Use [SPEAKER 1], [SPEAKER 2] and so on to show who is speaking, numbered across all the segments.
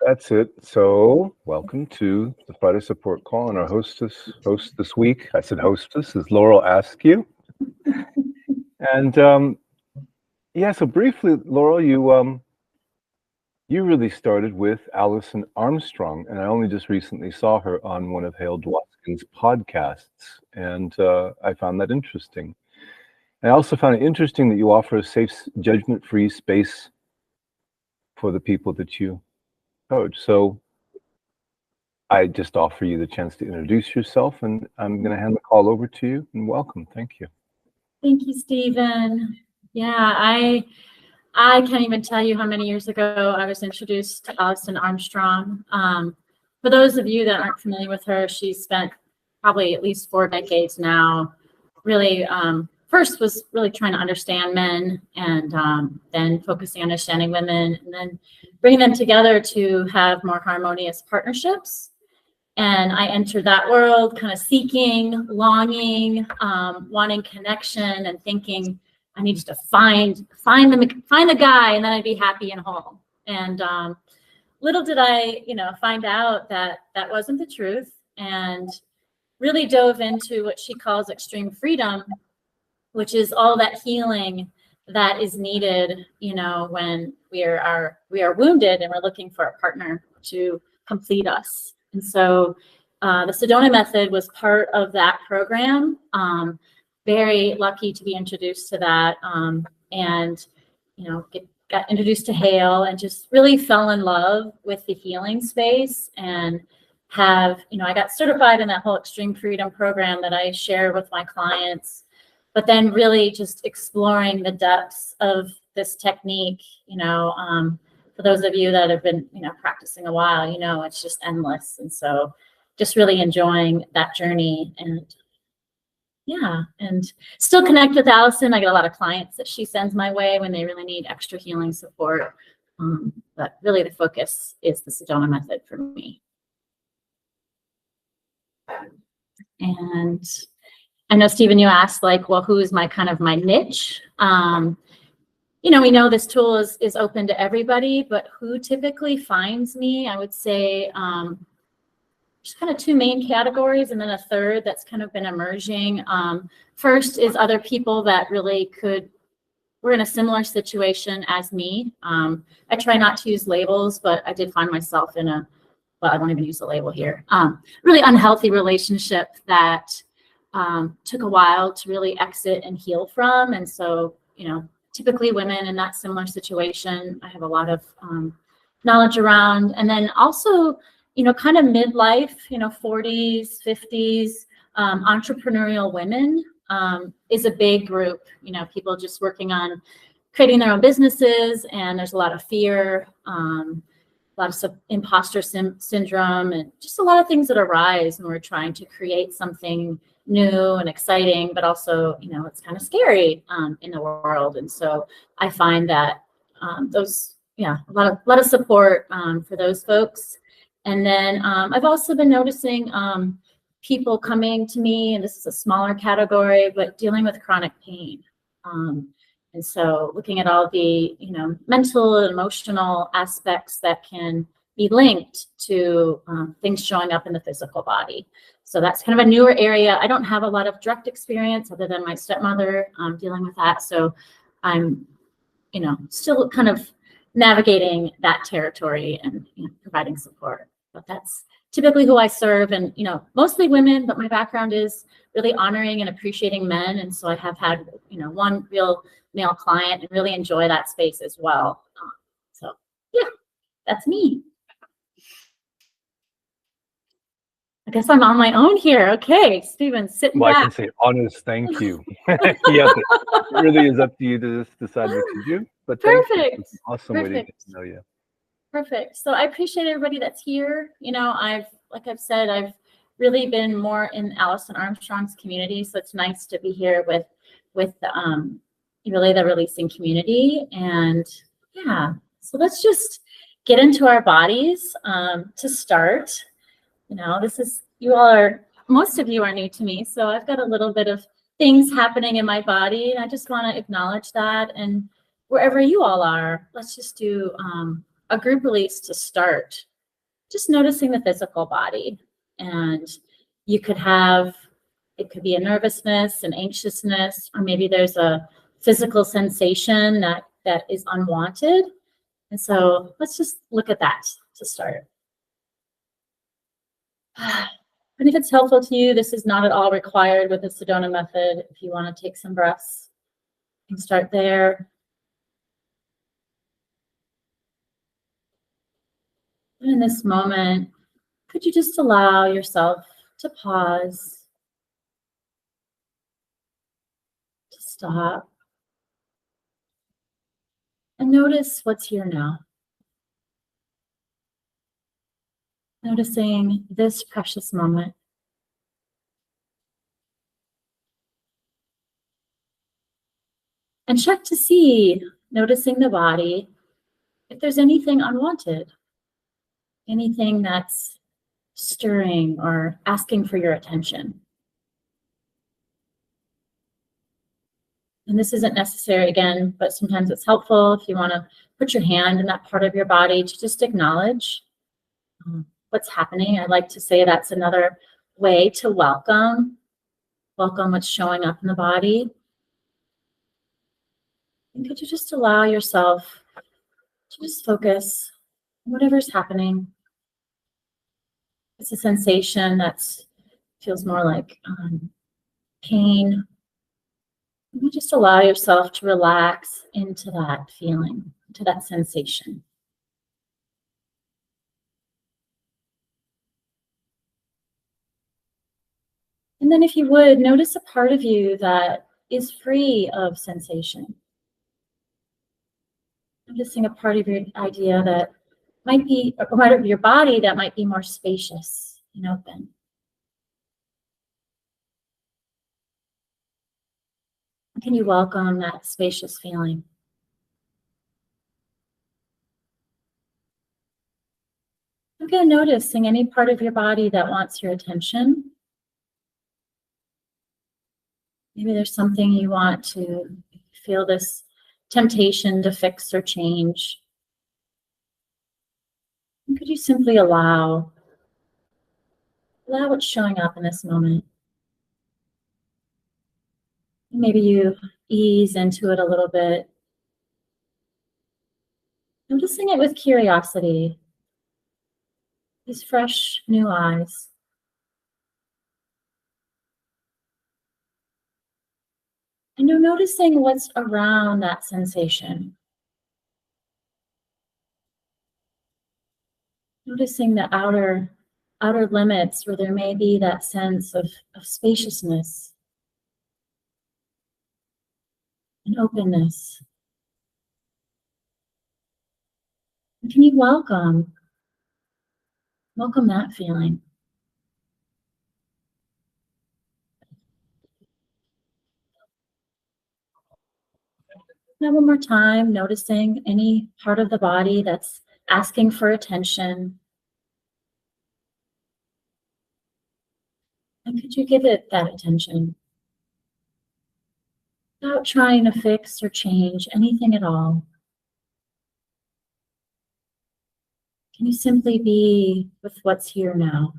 [SPEAKER 1] That's it. So, welcome to the Friday Support Call, and our host this week, I said hostess, is Laurel Askue. And yeah, so briefly, Laurel, you really started with Alison Armstrong, and I only just recently saw her on one of Hale Dwoskin's podcasts, and I found that interesting. I also found it interesting that you offer a safe, judgment-free space for the people that you coach. So I just offer you the chance to introduce yourself, and I'm going to hand the call over to you. And welcome. Thank you.
[SPEAKER 2] Thank you, Stephen. Yeah, I can't even tell you how many years ago I was introduced to Alison Armstrong. For those of you that aren't familiar with her, she's spent probably at least 4 decades now. Really, first was really trying to understand men, and then focusing on understanding women, and then bringing them together to have more harmonious partnerships. And I entered that world kind of seeking, longing, wanting connection, and thinking I needed to find the guy, and then I'd be happy and whole. And little did I, find out that that wasn't the truth, and really dove into what she calls extreme freedom, which is all that healing that is needed, when we are wounded and we're looking for a partner to complete us. And so the Sedona Method was part of that program. Very lucky to be introduced to that, and got introduced to Hale, and just really fell in love with the healing space, and I got certified in that whole extreme freedom program that I share with my clients. But then really just exploring the depths of this technique, for those of you that have been, practicing a while, it's just endless. And so just really enjoying that journey, and yeah, and still connect with Alison. I get a lot of clients that she sends my way when they really need extra healing support. But really the focus is the Sedona Method for me. And I know, Stephen, you asked well, who is my niche? We know this tool is open to everybody, but who typically finds me? I would say there's kind of 2 main categories, and then a third that's kind of been emerging. First is other people that really were in a similar situation as me. I try not to use labels, but I did find myself in I won't even use the label here, really unhealthy relationship that took a while to really exit and heal from. And so, typically women in that similar situation, I have a lot of knowledge around. And then also, kind of midlife, 40s, 50s, entrepreneurial women is a big group, people just working on creating their own businesses. And there's a lot of fear, a lot of imposter syndrome, and just a lot of things that arise when we're trying to create something new and exciting, but also, it's kind of scary in the world. And so I find that a lot of support for those folks. And then I've also been noticing people coming to me, and this is a smaller category, but dealing with chronic pain. And so looking at all the, mental and emotional aspects that can be linked to things showing up in the physical body. So that's kind of a newer area. I don't have a lot of direct experience other than my stepmother dealing with that. So I'm, still kind of navigating that territory and providing support. But that's typically who I serve, and mostly women, but my background is really honoring and appreciating men. And so I have had, one real male client and really enjoy that space as well. So yeah, that's me. I guess I'm on my own here. Okay, Stephen, sit back.
[SPEAKER 1] I can say honest thank you. Yes, it really is up to you to just decide what you do. But
[SPEAKER 2] perfect.
[SPEAKER 1] It's an awesome way to get to know you.
[SPEAKER 2] Perfect. So I appreciate everybody that's here. Like I've said, I've really been more in Alison Armstrong's community. So it's nice to be here with really the releasing community. And yeah, so let's just get into our bodies to start. Most of you are new to me, so I've got a little bit of things happening in my body, and I just want to acknowledge that. And wherever you all are, let's just do a group release to start, just noticing the physical body. And you could have, it could be a nervousness, an anxiousness, or maybe there's a physical sensation that is unwanted. And so let's just look at that to start. And if it's helpful to you, this is not at all required with the Sedona method. If you want to take some breaths, you can start there. And in this moment, could you just allow yourself to pause, to stop, and notice what's here now. Noticing this precious moment. And check to see, noticing the body, if there's anything unwanted, anything that's stirring or asking for your attention. And this isn't necessary again, but sometimes it's helpful if you want to put your hand in that part of your body to just acknowledge what's happening. I like to say that's another way to welcome what's showing up in the body. And could you just allow yourself to just focus on whatever's happening? It's a sensation that feels more like pain. You just allow yourself to relax into that feeling, into that sensation. And then if you would, notice a part of you that is free of sensation. Noticing a part of your idea that might be, a part of your body that might be more spacious and open. Can you welcome that spacious feeling? Again, noticing any part of your body that wants your attention. Maybe there's something you want to feel this temptation to fix or change. And could you simply allow what's showing up in this moment? Maybe you ease into it a little bit. Noticing it with curiosity. These fresh, new eyes. And you're noticing what's around that sensation. Noticing the outer limits where there may be that sense of spaciousness and openness. And can you welcome that feeling? Now one more time, noticing any part of the body that's asking for attention. And could you give it that attention? Without trying to fix or change anything at all. Can you simply be with what's here now?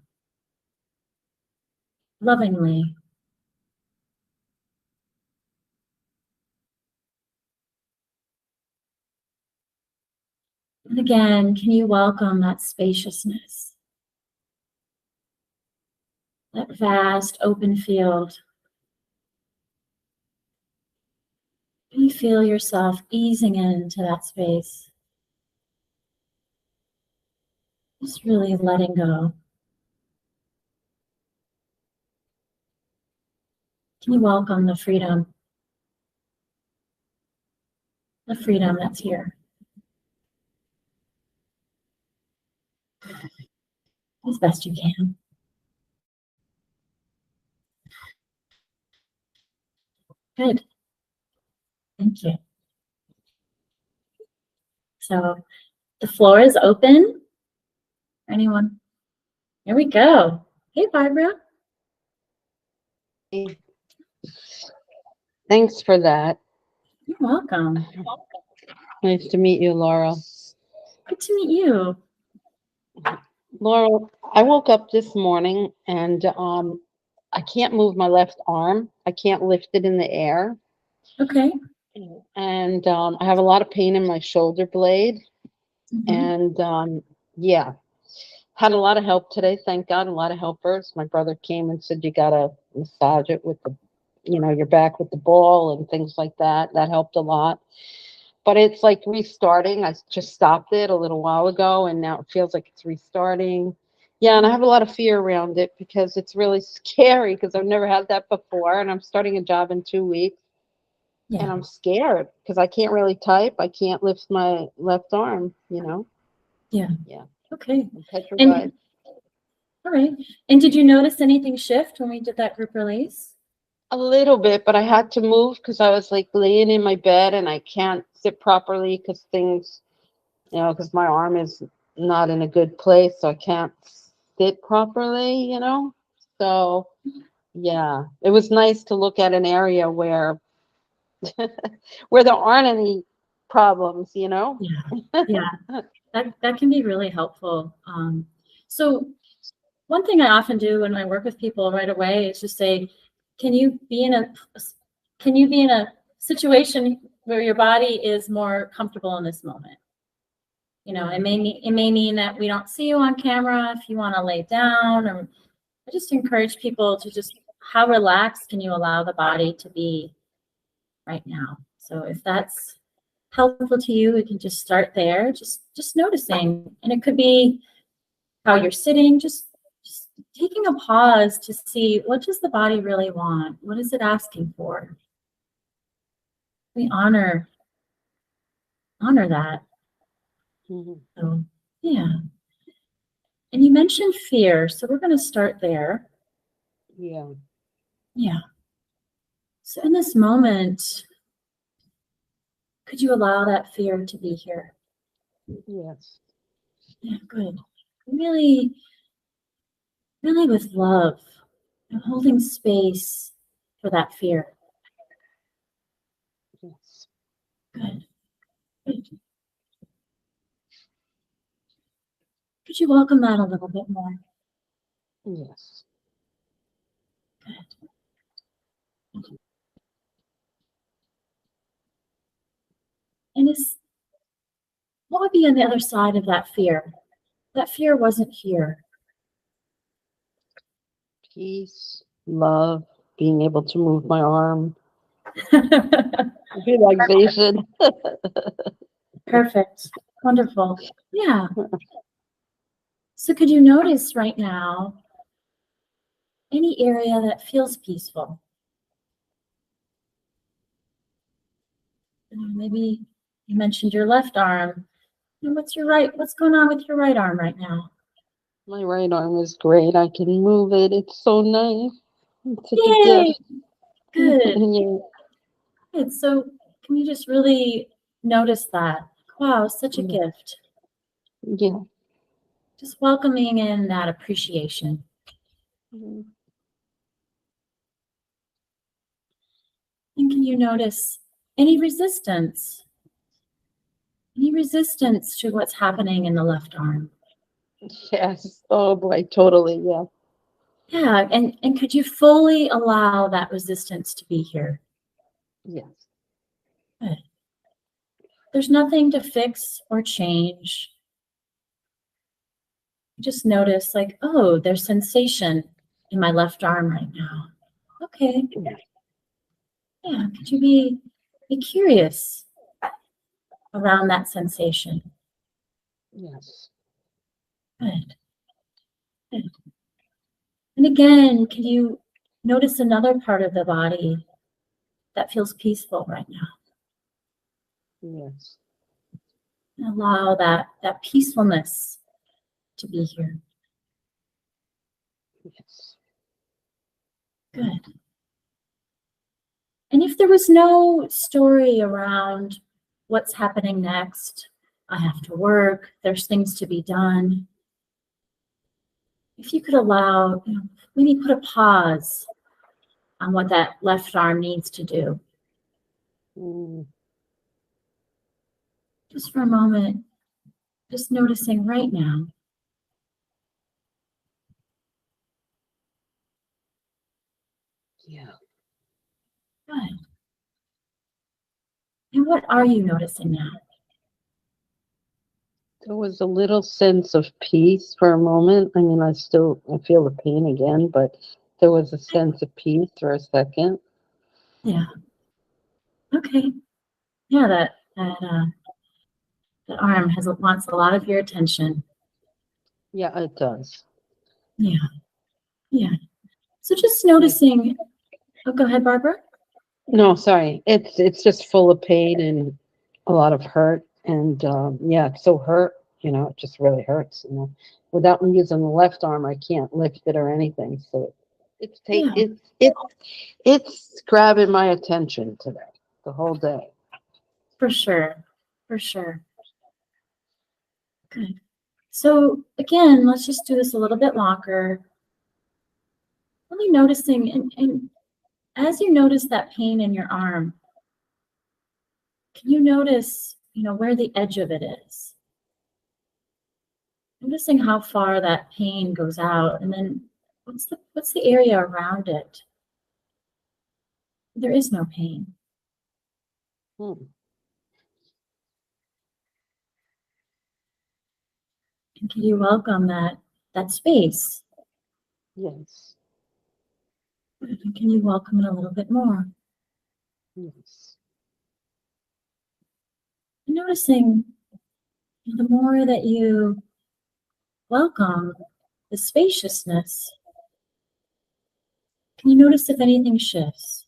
[SPEAKER 2] Lovingly. And again, can you welcome that spaciousness? That vast open field. Can you feel yourself easing into that space? Just really letting go. Can you welcome the freedom? The freedom that's here. As best you can. Good. Thank you. So the floor is open. Anyone? Here we go. Hey, Barbara.
[SPEAKER 3] Thanks for that.
[SPEAKER 2] You're welcome.
[SPEAKER 3] Nice to meet you, Laurel.
[SPEAKER 2] Good to meet you.
[SPEAKER 3] Laurel, I woke up this morning and I can't move my left arm. I can't lift it in the air.
[SPEAKER 2] Okay.
[SPEAKER 3] And I have a lot of pain in my shoulder blade.
[SPEAKER 2] Mhm.
[SPEAKER 3] And yeah, had a lot of help today. Thank God, a lot of helpers. My brother came and said, you got to massage it with the, your back with the ball and things like that. That helped a lot. But it's like restarting. I just stopped it a little while ago, and now it feels like it's restarting. Yeah, and I have a lot of fear around it because it's really scary because I've never had that before, and I'm starting a job in 2 weeks, and
[SPEAKER 2] Yeah.
[SPEAKER 3] I'm scared because I can't really type. I can't lift my left arm,
[SPEAKER 2] Yeah.
[SPEAKER 3] Yeah,
[SPEAKER 2] Okay.
[SPEAKER 3] I'm petrified.
[SPEAKER 2] And all right. And did you notice anything shift when we did that group release?
[SPEAKER 3] A little bit, but I had to move because I was like laying in my bed and I can't sit properly because things, because my arm is not in a good place, so I can't sit properly. So yeah, it was nice to look at an area where where there aren't any problems.
[SPEAKER 2] Yeah. Yeah. That can be really helpful. So one thing I often do when I work with people right away is just say, can you be in a situation where your body is more comfortable in this moment? It may mean that we don't see you on camera if you want to lay down, or I just encourage people to just, how relaxed can you allow the body to be right now? So if that's helpful to you, we can just start there, just noticing. And it could be how you're sitting, just taking a pause to see, what does the body really want? What is it asking for? We honor that.
[SPEAKER 3] Mhm.
[SPEAKER 2] So yeah. And you mentioned fear, so we're going to start there.
[SPEAKER 3] Yeah.
[SPEAKER 2] Yeah. So in this moment, could you allow that fear to be here?
[SPEAKER 3] Yes.
[SPEAKER 2] Yeah, good. Really, really with love and holding space for that fear.
[SPEAKER 3] Yes.
[SPEAKER 2] Good. Good. Could you welcome that a little bit more?
[SPEAKER 3] Yes.
[SPEAKER 2] Good. And what would be on the other side of that fear? That fear wasn't here.
[SPEAKER 3] Peace, love, being able to move my arm, relaxation.
[SPEAKER 2] Perfect. Wonderful. Yeah. So could you notice right now any area that feels peaceful? Maybe you mentioned your left arm. And what's going on with your right arm right now?
[SPEAKER 3] My right arm is great. I can move it. It's so nice. It's such a
[SPEAKER 2] Yay!
[SPEAKER 3] gift.
[SPEAKER 2] Good.
[SPEAKER 3] Yeah.
[SPEAKER 2] Good. So can you just really notice that? Wow, such a
[SPEAKER 3] Yeah.
[SPEAKER 2] gift.
[SPEAKER 3] Yeah.
[SPEAKER 2] Just welcoming in that appreciation.
[SPEAKER 3] Mhm.
[SPEAKER 2] And can you notice any resistance? Any resistance to what's happening in the left arm?
[SPEAKER 3] Yes. Oh boy, totally. Yeah.
[SPEAKER 2] Yeah, and could you fully allow that resistance to be here?
[SPEAKER 3] Yes.
[SPEAKER 2] Good. There's nothing to fix or change. Just notice, like, oh, there's sensation in my left arm right now. Okay. Yeah, could you be curious around that sensation?
[SPEAKER 3] Yes.
[SPEAKER 2] Good. Good. And again, can you notice another part of the body that feels peaceful right now?
[SPEAKER 3] Yes.
[SPEAKER 2] And allow that peacefulness to be here.
[SPEAKER 3] Yes.
[SPEAKER 2] Good. And if there was no story around what's happening next, I have to work, there's things to be done. If you could allow, maybe put a pause on what that left arm needs to do.
[SPEAKER 3] Mm.
[SPEAKER 2] Just for a moment, Just noticing right now.
[SPEAKER 3] Yeah.
[SPEAKER 2] Good. And what are you noticing now?
[SPEAKER 3] There was a little sense of peace for a moment. I mean, I feel the pain again, but there was a sense of peace for a second.
[SPEAKER 2] Yeah. Okay. Yeah, that arm wants a lot of your attention.
[SPEAKER 3] Yeah, it does.
[SPEAKER 2] Yeah. Yeah. So just noticing. Oh, go ahead, Barbara.
[SPEAKER 3] No, sorry. It's just full of pain and a lot of hurt. And yeah, it's so hurt, it just really hurts, Without me using the left arm, I can't lift it or anything. So
[SPEAKER 2] Yeah.
[SPEAKER 3] it's grabbing my attention today, the whole day.
[SPEAKER 2] For sure. For sure. Good. So again, let's just do this a little bit longer. Really noticing, and as you notice that pain in your arm, can you notice, where the edge of it is? Noticing how far that pain goes out, and then what's the area around it? There is no pain.
[SPEAKER 3] Hmm.
[SPEAKER 2] And can you welcome that space?
[SPEAKER 3] Yes.
[SPEAKER 2] And can you welcome it a little bit more?
[SPEAKER 3] Yes.
[SPEAKER 2] And noticing the more that you welcome the spaciousness, can you notice if anything shifts?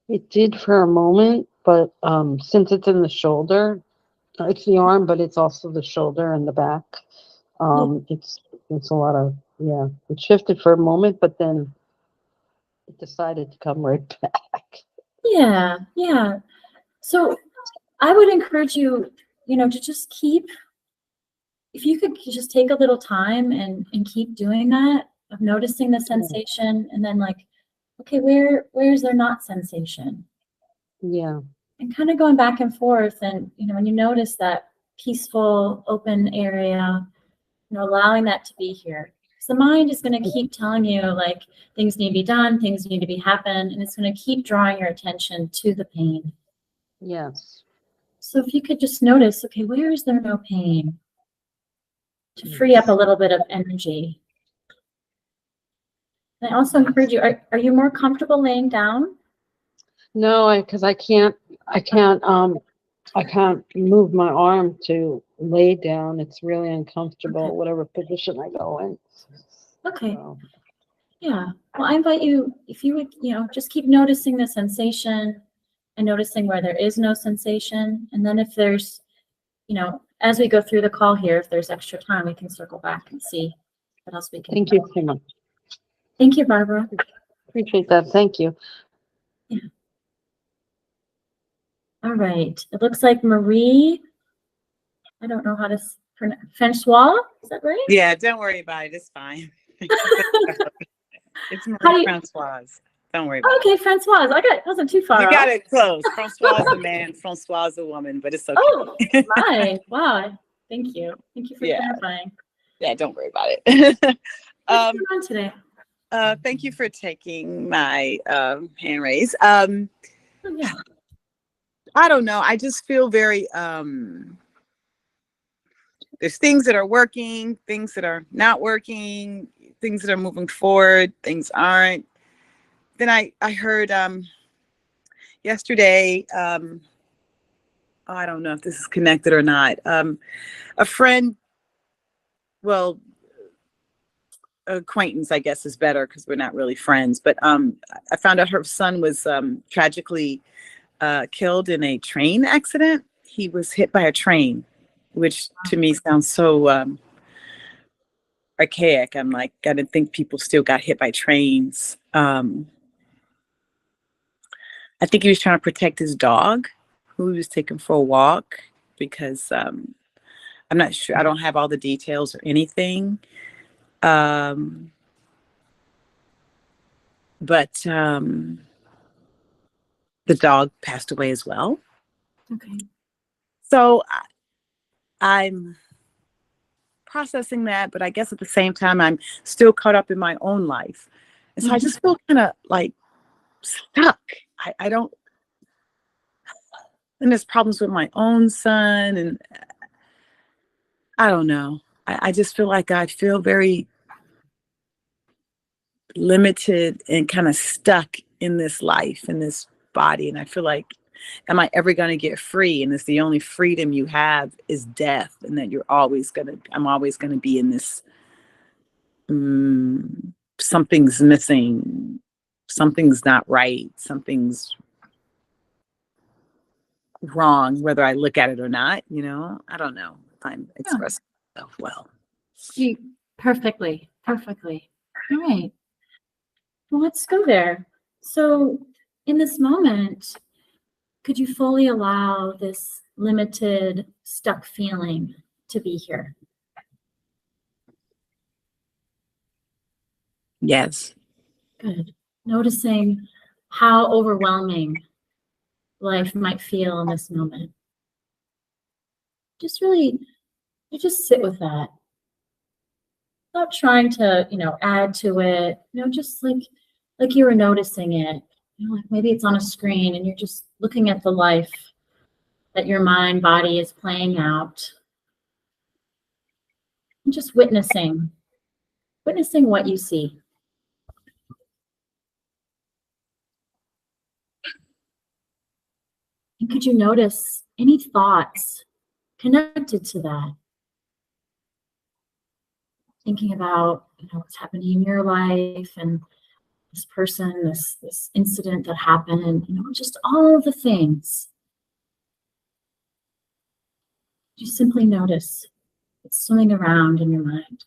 [SPEAKER 3] It did for a moment, but since it's in the shoulder, it's the arm, but it's also the shoulder and the back. It's a lot of, yeah, it shifted for a moment, but then it decided to come right back.
[SPEAKER 2] Yeah, yeah. So I would encourage you, to just keep, if you could just take a little time and keep doing that, of noticing the sensation, and then like, okay, where is there not sensation?
[SPEAKER 3] Yeah.
[SPEAKER 2] And kind of going back and forth, and when you notice that peaceful, open area, allowing that to be here. Because the mind is going to keep telling you like things need to be done, things need to be happen, and it's going to keep drawing your attention to the pain.
[SPEAKER 3] Yes.
[SPEAKER 2] So if you could just notice, okay, where is there no pain? To free up a little bit of energy. And I also encourage you, are you more comfortable laying down?
[SPEAKER 3] No, because I can't move my arm to lay down. It's really uncomfortable,
[SPEAKER 2] Okay.
[SPEAKER 3] whatever position I go in.
[SPEAKER 2] Okay.
[SPEAKER 3] So,
[SPEAKER 2] Yeah. Well, I invite you, if you would, just keep noticing the sensation and noticing where there is no sensation. And then if there's, as we go through the call here, if there's extra time, we can circle back and see what else we can
[SPEAKER 3] thank
[SPEAKER 2] do.
[SPEAKER 3] you so much.
[SPEAKER 2] Thank you, Barbara.
[SPEAKER 3] Appreciate that. Thank you.
[SPEAKER 2] Yeah. All right. It looks like Marie, I don't know how to pronounce, Francois, is that right?
[SPEAKER 4] Yeah, don't worry about it. It's fine. It's Marie Francoise. Don't worry about it.
[SPEAKER 2] Okay, Francoise. Wasn't too far
[SPEAKER 4] You
[SPEAKER 2] off.
[SPEAKER 4] got it close. Francois is a man, Francois is a woman, but it's okay.
[SPEAKER 2] Oh, my. Wow. Thank you. Thank you for clarifying.
[SPEAKER 4] Yeah, don't worry about it.
[SPEAKER 2] What's going on today?
[SPEAKER 4] Thank you for taking my hand raise.
[SPEAKER 2] Yeah.
[SPEAKER 4] I don't know. I just feel very there's things that are working, things that are not working, things that are moving forward, things aren't. Then I heard yesterday, I don't know if this is connected or not. A friend, well, acquaintance, I guess is better because we're not really friends, but I found out her son was tragically killed in a train accident. He was hit by a train, which to me sounds so archaic. I'm like, I didn't think people still got hit by trains. I think he was trying to protect his dog, who he was taking for a walk, because I'm not sure. I don't have all the details or anything. But the dog passed away as well.
[SPEAKER 2] Okay.
[SPEAKER 4] So I'm processing that, but I guess at the same time, I'm still caught up in my own life. And so I just feel kind of like stuck. I don't, and there's problems with my own son. And I don't know. I just feel like I feel very limited and kind of stuck in this life, in this body. And I feel like, am I ever going to get free? And it's the only freedom you have is death. And that I'm always going to be in this, something's missing. Something's not right. Something's wrong, whether I look at it or not, I don't know if I'm expressing myself well.
[SPEAKER 2] Perfectly. All right. Well, let's go there. So in this moment, could you fully allow this limited, stuck feeling to be here?
[SPEAKER 4] Yes.
[SPEAKER 2] Good. Noticing how overwhelming life might feel in this moment. Just sit with that. Not trying to, add to it, just like you were noticing it. Like maybe it's on a screen and you're just looking at the life that your mind, body is playing out. And just witnessing what you see. And could you notice any thoughts connected to that? Thinking about what's happening in your life and this person, this incident that happened, just all of the things. You simply notice it's swimming around in your mind.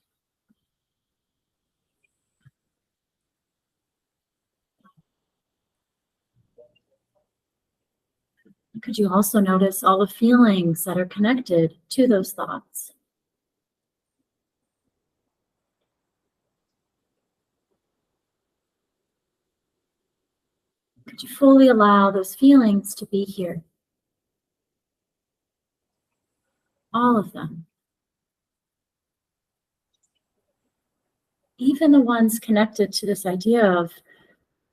[SPEAKER 2] Could you also notice all the feelings that are connected to those thoughts? Could you fully allow those feelings to be here? All of them. Even the ones connected to this idea of,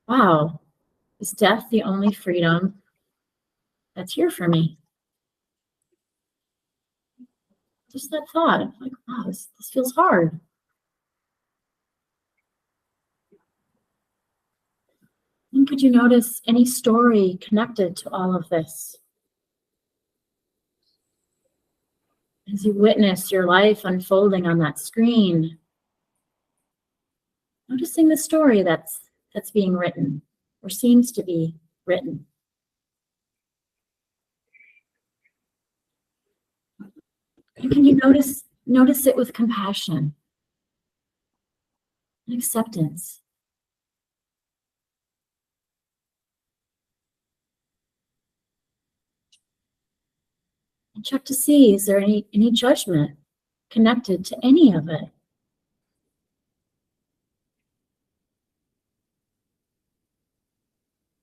[SPEAKER 2] wow, is death the only freedom that's here for me? Just that thought, like, wow, this feels hard. And could you notice any story connected to all of this? As you witness your life unfolding on that screen, noticing the story that's being written or seems to be written. And can you notice it with compassion and acceptance? And check to see, is there any judgment connected to any of it?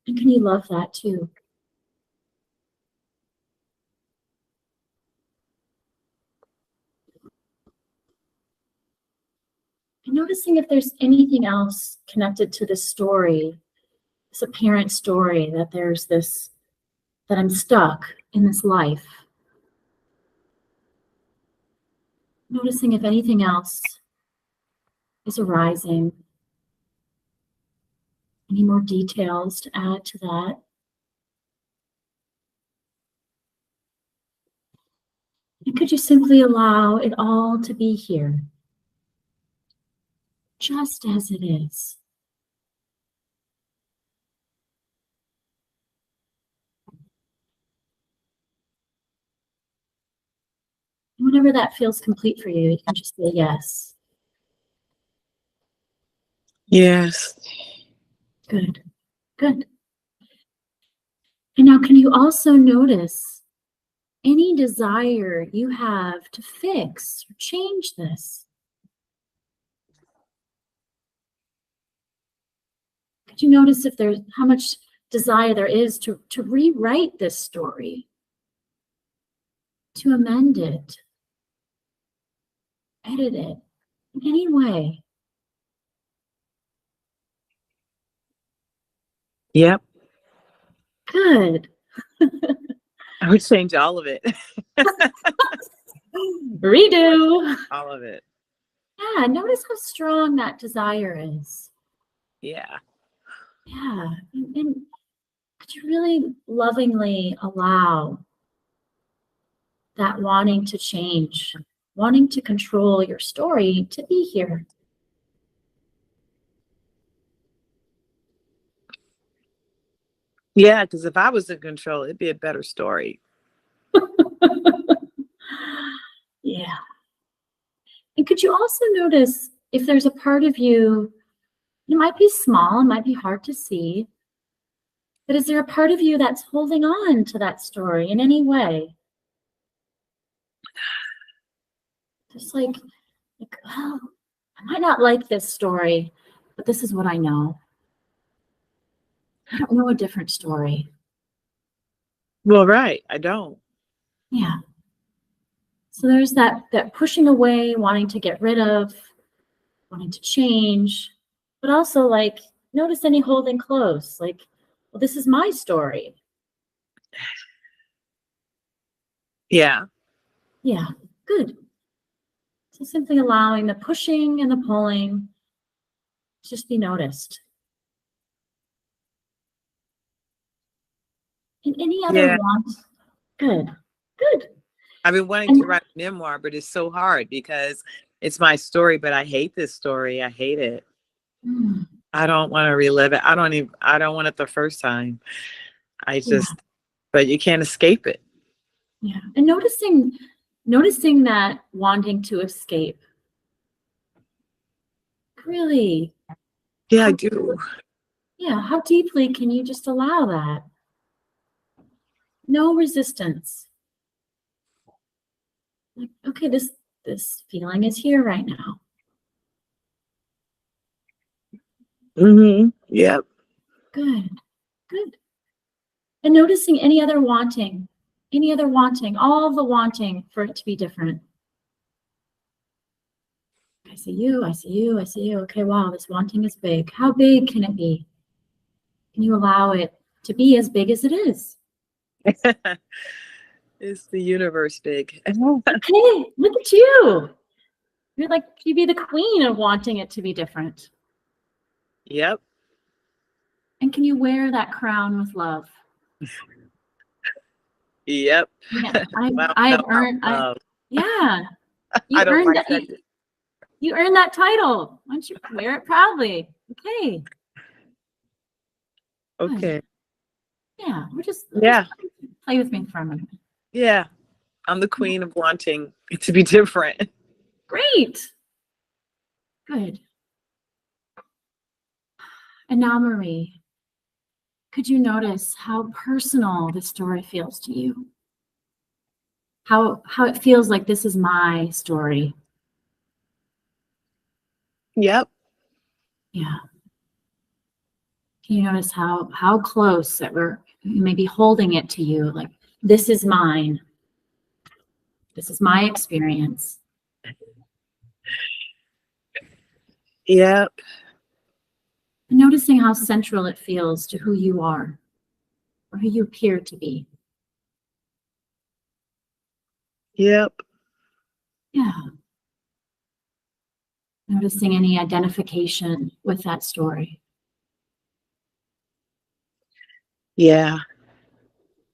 [SPEAKER 2] And can you love that too? And noticing if there's anything else connected to this story, this apparent story, that there's this, that I'm stuck in this life. Noticing if anything else is arising. Any more details to add to that? And could you simply allow it all to be here, just as it is? And whenever that feels complete for you, you can just say yes.
[SPEAKER 4] Yes.
[SPEAKER 2] Good. And now can you also notice any desire you have to fix or change this? Could you notice if there's how much desire there is to rewrite this story, to amend it, edit it in any way.
[SPEAKER 4] Yep.
[SPEAKER 2] Good.
[SPEAKER 4] I would change all of it.
[SPEAKER 2] Redo.
[SPEAKER 4] All of it.
[SPEAKER 2] Yeah, notice how strong that desire is.
[SPEAKER 4] Yeah.
[SPEAKER 2] Yeah, and could you really lovingly allow that wanting to change, wanting to control your story to be here?
[SPEAKER 4] Yeah, because if I was in control, it'd be a better story.
[SPEAKER 2] Yeah. And could you also notice if there's a part of you, it might be small, it might be hard to see, but is there a part of you that's holding on to that story in any way? Just like, well, I might not like this story, but this is what I know. I don't know a different story.
[SPEAKER 4] Well, right. I don't.
[SPEAKER 2] Yeah. So there's that pushing away, wanting to get rid of, wanting to change, but also like notice any holding close, like, well, this is my story.
[SPEAKER 4] Yeah.
[SPEAKER 2] Yeah, good. So simply allowing the pushing and the pulling to just be noticed. And any other
[SPEAKER 4] Yeah.
[SPEAKER 2] want? Good, good.
[SPEAKER 4] I've been wanting to write a memoir, but it's so hard because it's my story, but I hate this story. I hate it.
[SPEAKER 2] Mm,
[SPEAKER 4] I don't want to relive it. I don't want it the first time. But you can't escape it.
[SPEAKER 2] yeah. And noticing that wanting to escape. Really?
[SPEAKER 4] Yeah, I do.
[SPEAKER 2] Yeah, how deeply can you just allow that? No resistance. Like, okay, this feeling is here right now.
[SPEAKER 4] Mm-hmm. Yep.
[SPEAKER 2] Good, good. And noticing any other wanting, all the wanting for it to be different. I see you, I see you, I see you. Okay, wow, this wanting is big. How big can it be? Can you allow it to be as big as it is?
[SPEAKER 4] Is the universe big?
[SPEAKER 2] Okay, look at you. You're like, you be the queen of wanting it to be different.
[SPEAKER 4] Yep.
[SPEAKER 2] And can you wear that crown with love?
[SPEAKER 4] Yep.
[SPEAKER 2] Yeah,
[SPEAKER 4] Wow,
[SPEAKER 2] I've
[SPEAKER 4] no,
[SPEAKER 2] earned, yeah, you
[SPEAKER 4] I don't
[SPEAKER 2] earned
[SPEAKER 4] like
[SPEAKER 2] that.
[SPEAKER 4] that.
[SPEAKER 2] You earned that title. Why don't you wear it proudly? Okay.
[SPEAKER 4] Okay.
[SPEAKER 2] Yeah, just play with me for a minute.
[SPEAKER 4] Yeah. I'm the queen of wanting it to be different.
[SPEAKER 2] Great. Good. And now, Marie, could you notice how personal this story feels to you? How it feels like this is my story.
[SPEAKER 4] Yep.
[SPEAKER 2] Yeah. Can you notice how close that we're maybe holding it to you? Like, this is mine. This is my experience.
[SPEAKER 4] Yep.
[SPEAKER 2] And noticing how central it feels to who you are or who you appear to be.
[SPEAKER 4] Yep.
[SPEAKER 2] Yeah. Noticing any identification with that story.
[SPEAKER 4] Yeah.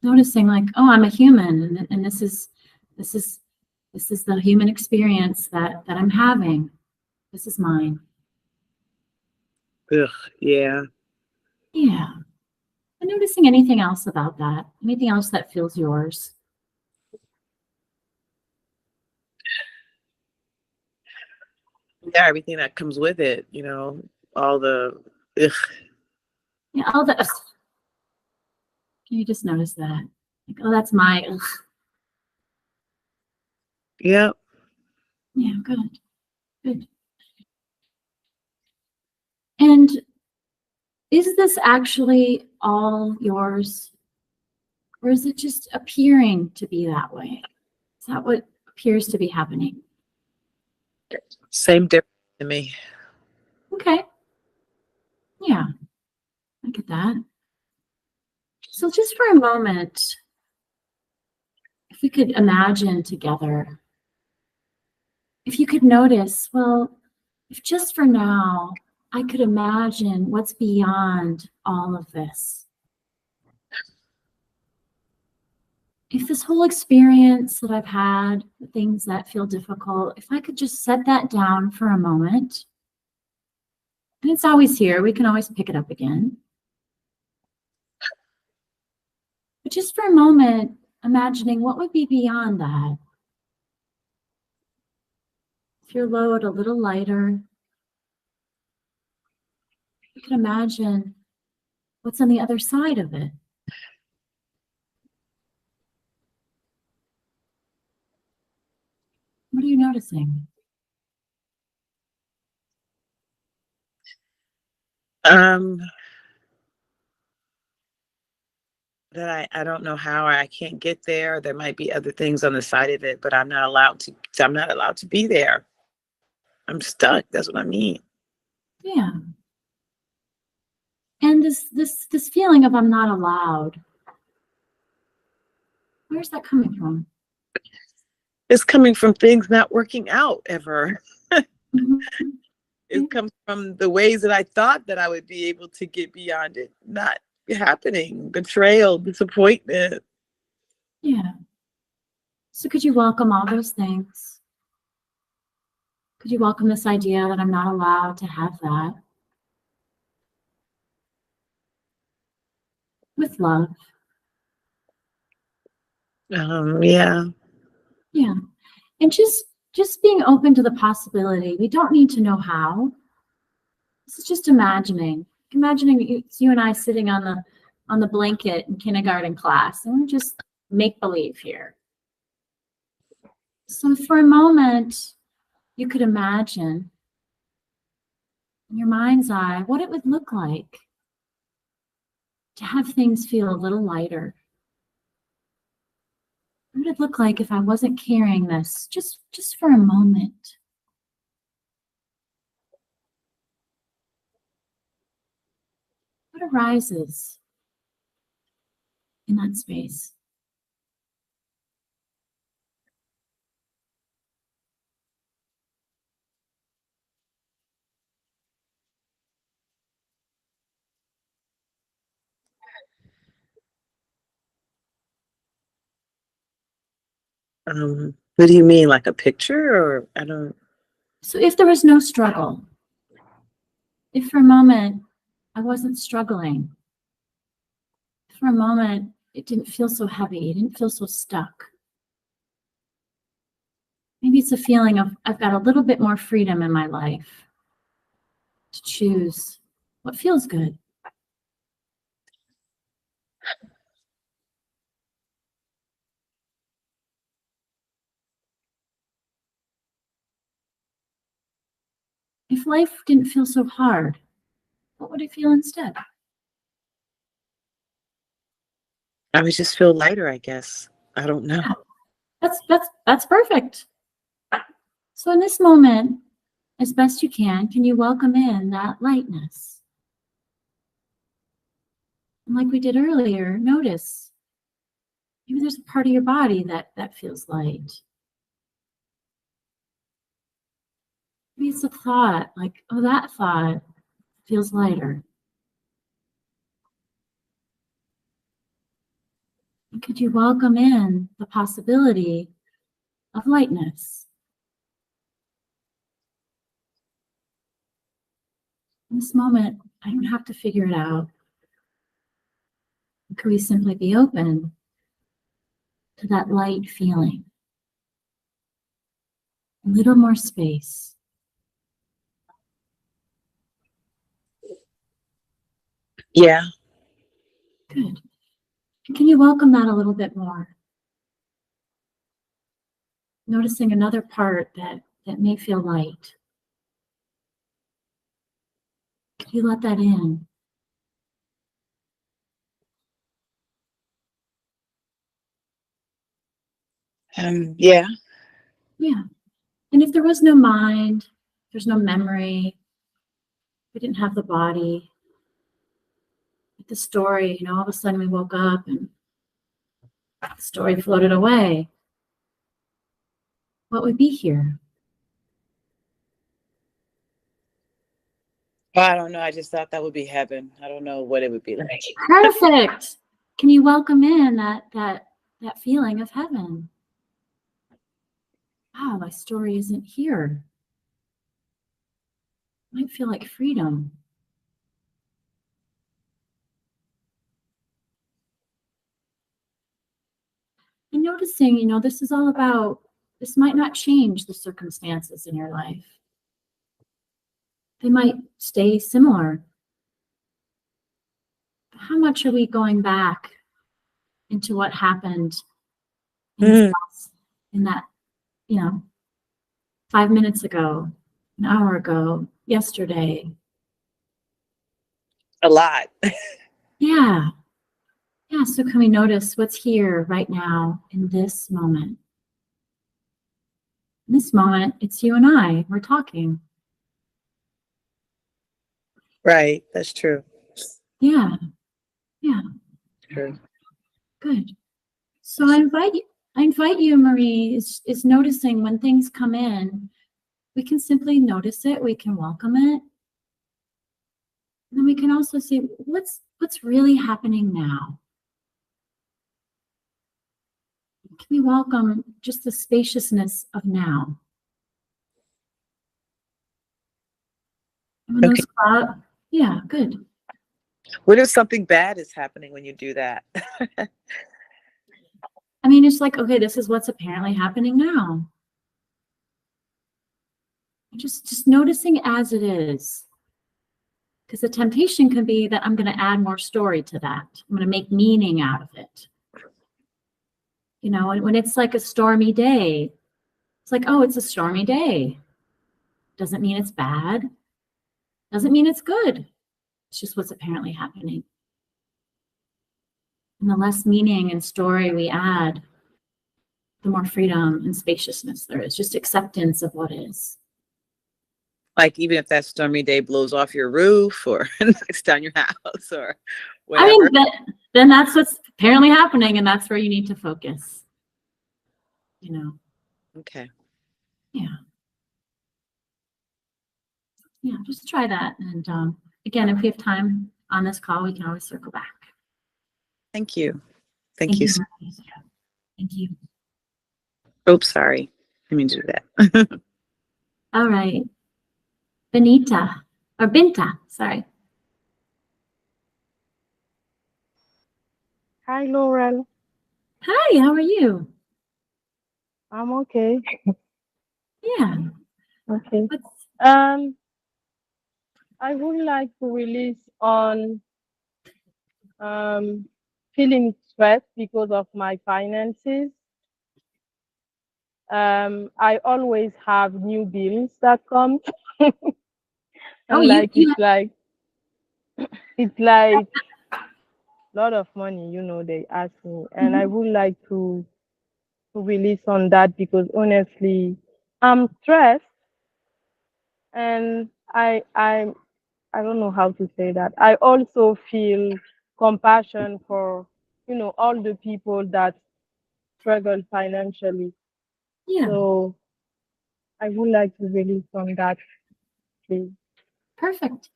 [SPEAKER 2] Noticing like, oh, I'm a human, and this is the human experience that I'm having. This is mine.
[SPEAKER 4] Ugh. Yeah.
[SPEAKER 2] Yeah. And noticing anything else about that, anything else that feels yours.
[SPEAKER 4] Yeah. Everything that comes with it, all the ugh.
[SPEAKER 2] Yeah, all the ugh. Can you just notice that? Like, oh, that's my ugh.
[SPEAKER 4] Yep.
[SPEAKER 2] Yeah, good. Good. And is this actually all yours? Or is it just appearing to be that way? Is that what appears to be happening?
[SPEAKER 4] Same difference to me.
[SPEAKER 2] Okay. Yeah, I get that. So just for a moment, if we could imagine together, if you could notice, well, if just for now, I could imagine what's beyond all of this. If this whole experience that I've had, the things that feel difficult, if I could just set that down for a moment, and it's always here, we can always pick it up again. But just for a moment, imagining what would be beyond that. If your load a little lighter, you can imagine what's on the other side of it. What are you noticing?
[SPEAKER 4] That I don't know how, or I can't get there. There might be other things on the side of it, but I'm not allowed to be there. I'm stuck. That's what I mean.
[SPEAKER 2] Yeah. And this feeling of I'm not allowed, where's that coming from?
[SPEAKER 4] It's coming from things not working out ever.
[SPEAKER 2] Mhm.
[SPEAKER 4] It comes from the ways that I thought that I would be able to get beyond it not happening. Betrayal, disappointment.
[SPEAKER 2] Yeah. So could you welcome all those things? Could you welcome this idea that I'm not allowed to have that? With love.
[SPEAKER 4] Yeah.
[SPEAKER 2] Yeah. And just being open to the possibility. We don't need to know how. This is just imagining. Imagining it's you and I sitting on the blanket in kindergarten class, and we're just make believe here. So for a moment, you could imagine in your mind's eye what it would look like to have things feel a little lighter. What would it look like if I wasn't carrying this just for a moment? What arises in that space?
[SPEAKER 4] What do you mean, like a picture, or I don't?
[SPEAKER 2] So if there was no struggle, if for a moment I wasn't struggling, for a moment it didn't feel so heavy, it didn't feel so stuck. Maybe it's a feeling of I've got a little bit more freedom in my life to choose what feels good. If life didn't feel so hard, what would it feel instead?
[SPEAKER 4] I would just feel lighter, I guess. I don't know.
[SPEAKER 2] Yeah, that's perfect. So in this moment, as best you can you welcome in that lightness? And like we did earlier, notice maybe there's a part of your body that feels light. Maybe it's a thought, like, oh, that thought feels lighter. And could you welcome in the possibility of lightness? In this moment, I don't have to figure it out. Could we simply be open to that light feeling? A little more space.
[SPEAKER 4] Yeah.
[SPEAKER 2] Good. And can you welcome that a little bit more? Noticing another part that may feel light. Can you let that in?
[SPEAKER 4] Yeah.
[SPEAKER 2] Yeah. And if there was no mind, there's no memory, we didn't have the body, the story, all of a sudden we woke up and the story floated away, what would be here?
[SPEAKER 4] I don't know. I just thought that would be heaven. I don't know what it would be like.
[SPEAKER 2] Perfect. Can you welcome in that feeling of heaven? Wow, my story isn't here. It might feel like freedom. And noticing, this is all about, this might not change the circumstances in your life. They might stay similar. But how much are we going back into what happened in that, 5 minutes ago, an hour ago, yesterday?
[SPEAKER 4] A lot.
[SPEAKER 2] Yeah. Yeah, so can we notice what's here right now in this moment? In this moment, it's you and I. We're talking.
[SPEAKER 4] Right. That's true.
[SPEAKER 2] Yeah. Yeah.
[SPEAKER 4] True.
[SPEAKER 2] Good. So I invite you, Marie, is noticing when things come in, we can simply notice it, we can welcome it. And then we can also see what's really happening now. Can we welcome just the spaciousness of now? And when those clouds, yeah, good.
[SPEAKER 4] What if something bad is happening when you do that?
[SPEAKER 2] I mean, it's like, okay, this is what's apparently happening now. Just noticing as it is. Because the temptation can be that I'm going to add more story to that. I'm going to make meaning out of it. And when it's like a stormy day, it's like, oh, it's a stormy day. Doesn't mean it's bad. Doesn't mean it's good. It's just what's apparently happening. And the less meaning and story we add, the more freedom and spaciousness there is, just acceptance of what is.
[SPEAKER 4] Like even if that stormy day blows off your roof or knocks down your house or whatever.
[SPEAKER 2] I mean, then that's what's apparently happening, and that's where you need to focus.
[SPEAKER 4] Okay.
[SPEAKER 2] Yeah. Yeah, just try that. And again, if we have time on this call, we can always circle back.
[SPEAKER 4] Thank you. Thank you.
[SPEAKER 2] Thank you.
[SPEAKER 4] Oops, sorry. I mean to do that.
[SPEAKER 2] All right. Binta, sorry.
[SPEAKER 5] Hi, Laurel.
[SPEAKER 2] Hi, how are you?
[SPEAKER 5] I'm okay.
[SPEAKER 2] Yeah.
[SPEAKER 5] Okay. I would like to release on feeling stressed because of my finances. I always have new bills that come. And it's like a lot of money, they ask me. And I would like to release on that because honestly, I'm stressed and I don't know how to say that. I also feel compassion for, all the people that struggle financially.
[SPEAKER 2] Yeah.
[SPEAKER 5] So I would like to release on that, please.
[SPEAKER 2] Perfect.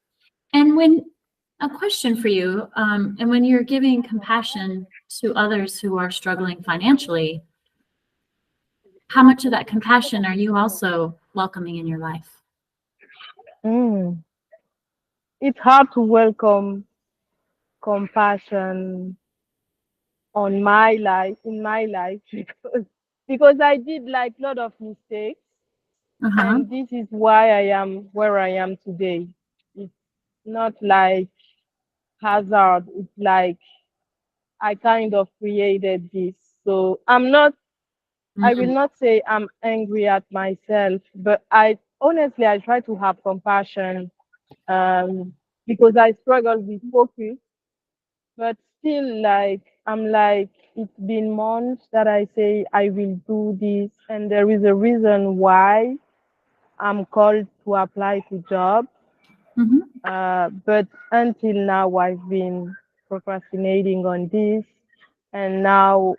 [SPEAKER 2] And a question for you, and when you're giving compassion to others who are struggling financially, how much of that compassion are you also welcoming in your life?
[SPEAKER 5] It's hard to welcome compassion in my life because I did like a lot of mistakes. And this is why I am where I am today. It's not like hazard. It's like I kind of created this. So I will not say I'm angry at myself, but I try to have compassion because I struggle with focus, but still I'm like, it's been months that I say I will do this, and there is a reason why I'm called to apply to jobs.
[SPEAKER 2] Mhm.
[SPEAKER 5] But until now, I've been procrastinating on this, and now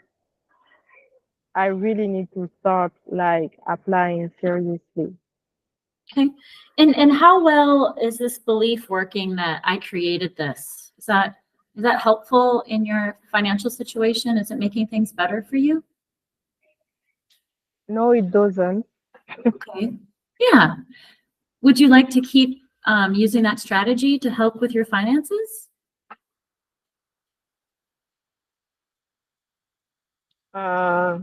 [SPEAKER 5] I really need to start like applying seriously.
[SPEAKER 2] Okay. And how well is this belief working that I created this? Is that helpful in your financial situation? Is it making things better for you?
[SPEAKER 5] No, it doesn't.
[SPEAKER 2] Okay. Yeah. Would you like to keep using that strategy to help with your finances?
[SPEAKER 5] Uh,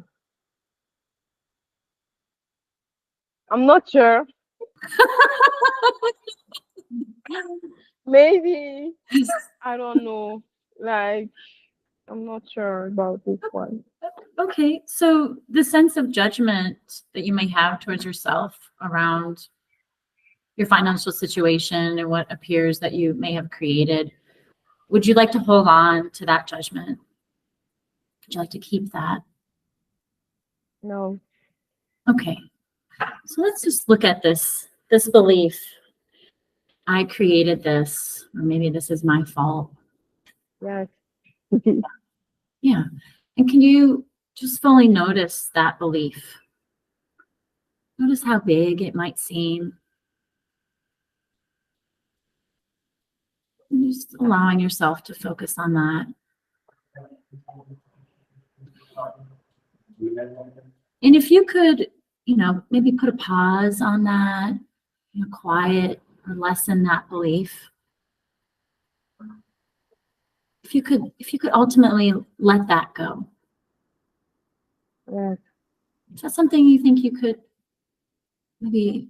[SPEAKER 5] I'm not sure. Maybe, I don't know. Like, I'm not sure about this one.
[SPEAKER 2] Okay. So the sense of judgment that you may have towards yourself around your financial situation and what appears that you may have created, would you like to hold on to that judgment? Would you like to keep that?
[SPEAKER 5] No.
[SPEAKER 2] Okay. So let's just look at this belief. I created this, or maybe this is my fault.
[SPEAKER 5] Yes.
[SPEAKER 2] Yeah. And can you just fully notice that belief? Notice how big it might seem. And just allowing yourself to focus on that. And if you could, maybe put a pause on that, quiet or lessen that belief. If you could ultimately let that go.
[SPEAKER 5] Yes.
[SPEAKER 2] Is that something you think you could maybe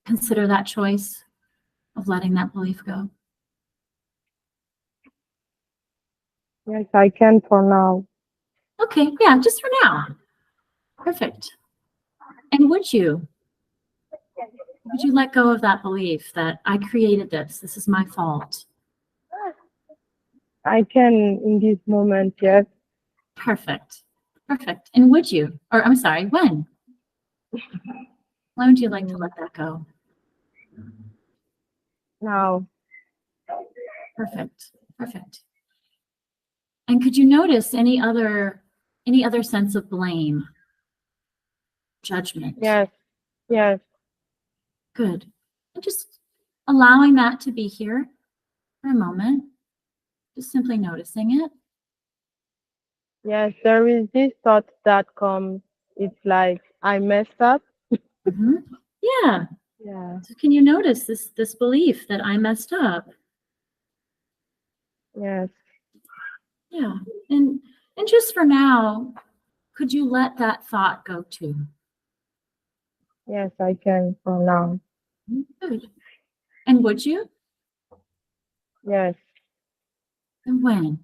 [SPEAKER 2] consider, that choice of letting that belief go?
[SPEAKER 5] Yes, I can for now.
[SPEAKER 2] Okay, yeah, just for now. Perfect. And would you let go of that belief that I created this is my fault?
[SPEAKER 5] I can in this moment, yes.
[SPEAKER 2] Perfect. Perfect. And would you, or I'm sorry, when? When would you like to let that go?
[SPEAKER 5] Now.
[SPEAKER 2] Perfect. Perfect. And could you notice any other sense of blame, judgment?
[SPEAKER 5] Yes. Yes.
[SPEAKER 2] Good. And just allowing that to be here for a moment, just simply noticing it.
[SPEAKER 5] Yes, there is this thought that comes. It's like I messed up.
[SPEAKER 2] Mhm. Yeah.
[SPEAKER 5] Yeah.
[SPEAKER 2] So can you notice this belief that I messed up?
[SPEAKER 5] Yes.
[SPEAKER 2] Yeah. And just for now, could you let that thought go too?
[SPEAKER 5] Yes, I can for now.
[SPEAKER 2] Good. And would you?
[SPEAKER 5] Yes.
[SPEAKER 2] And when?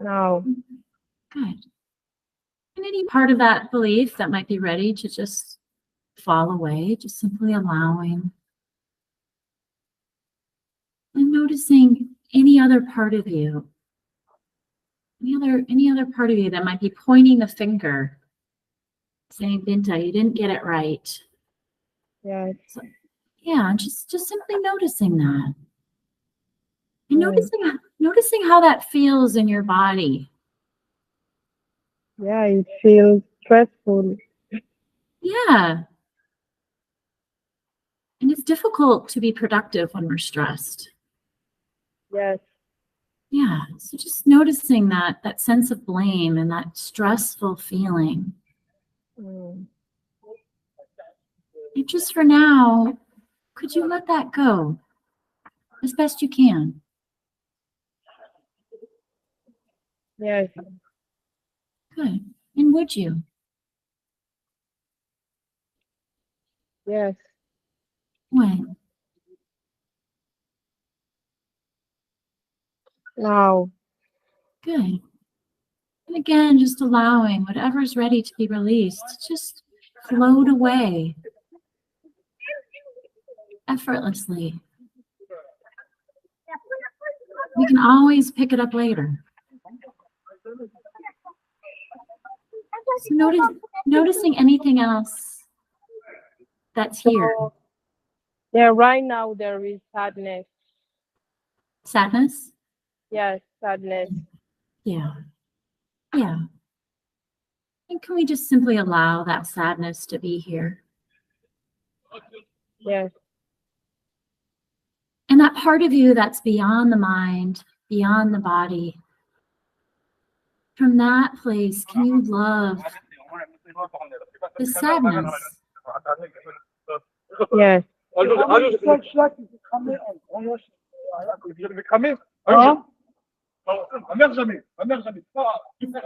[SPEAKER 5] Now.
[SPEAKER 2] Good. And any part of that belief that might be ready to just fall away, just simply allowing. And noticing any other part of you, any other part of you that might be pointing the finger, saying, Binta, you didn't get it right.
[SPEAKER 5] Yes.
[SPEAKER 2] So, yeah, just simply noticing that. And noticing how that feels in your body.
[SPEAKER 5] Yeah, it feels stressful.
[SPEAKER 2] Yeah. And it's difficult to be productive when we're stressed.
[SPEAKER 5] Yes.
[SPEAKER 2] Yeah. So just noticing that sense of blame and that stressful feeling.
[SPEAKER 5] Mm.
[SPEAKER 2] And just for now, could you let that go as best you can?
[SPEAKER 5] Yes.
[SPEAKER 2] Good. And would you?
[SPEAKER 5] Yes.
[SPEAKER 2] When?
[SPEAKER 5] Now.
[SPEAKER 2] Good. And again, just allowing whatever's ready to be released to just float away effortlessly. We can always pick it up later. So noticing anything else that's here.
[SPEAKER 5] Yeah, right now there is sadness.
[SPEAKER 2] Sadness?
[SPEAKER 5] Yes, sadness.
[SPEAKER 2] Yeah. Yeah. And can we just simply allow that sadness to be here?
[SPEAKER 5] Yes.
[SPEAKER 2] And that part of you that's beyond the mind, beyond the body, from that place, can you love the sadness?
[SPEAKER 5] Yes.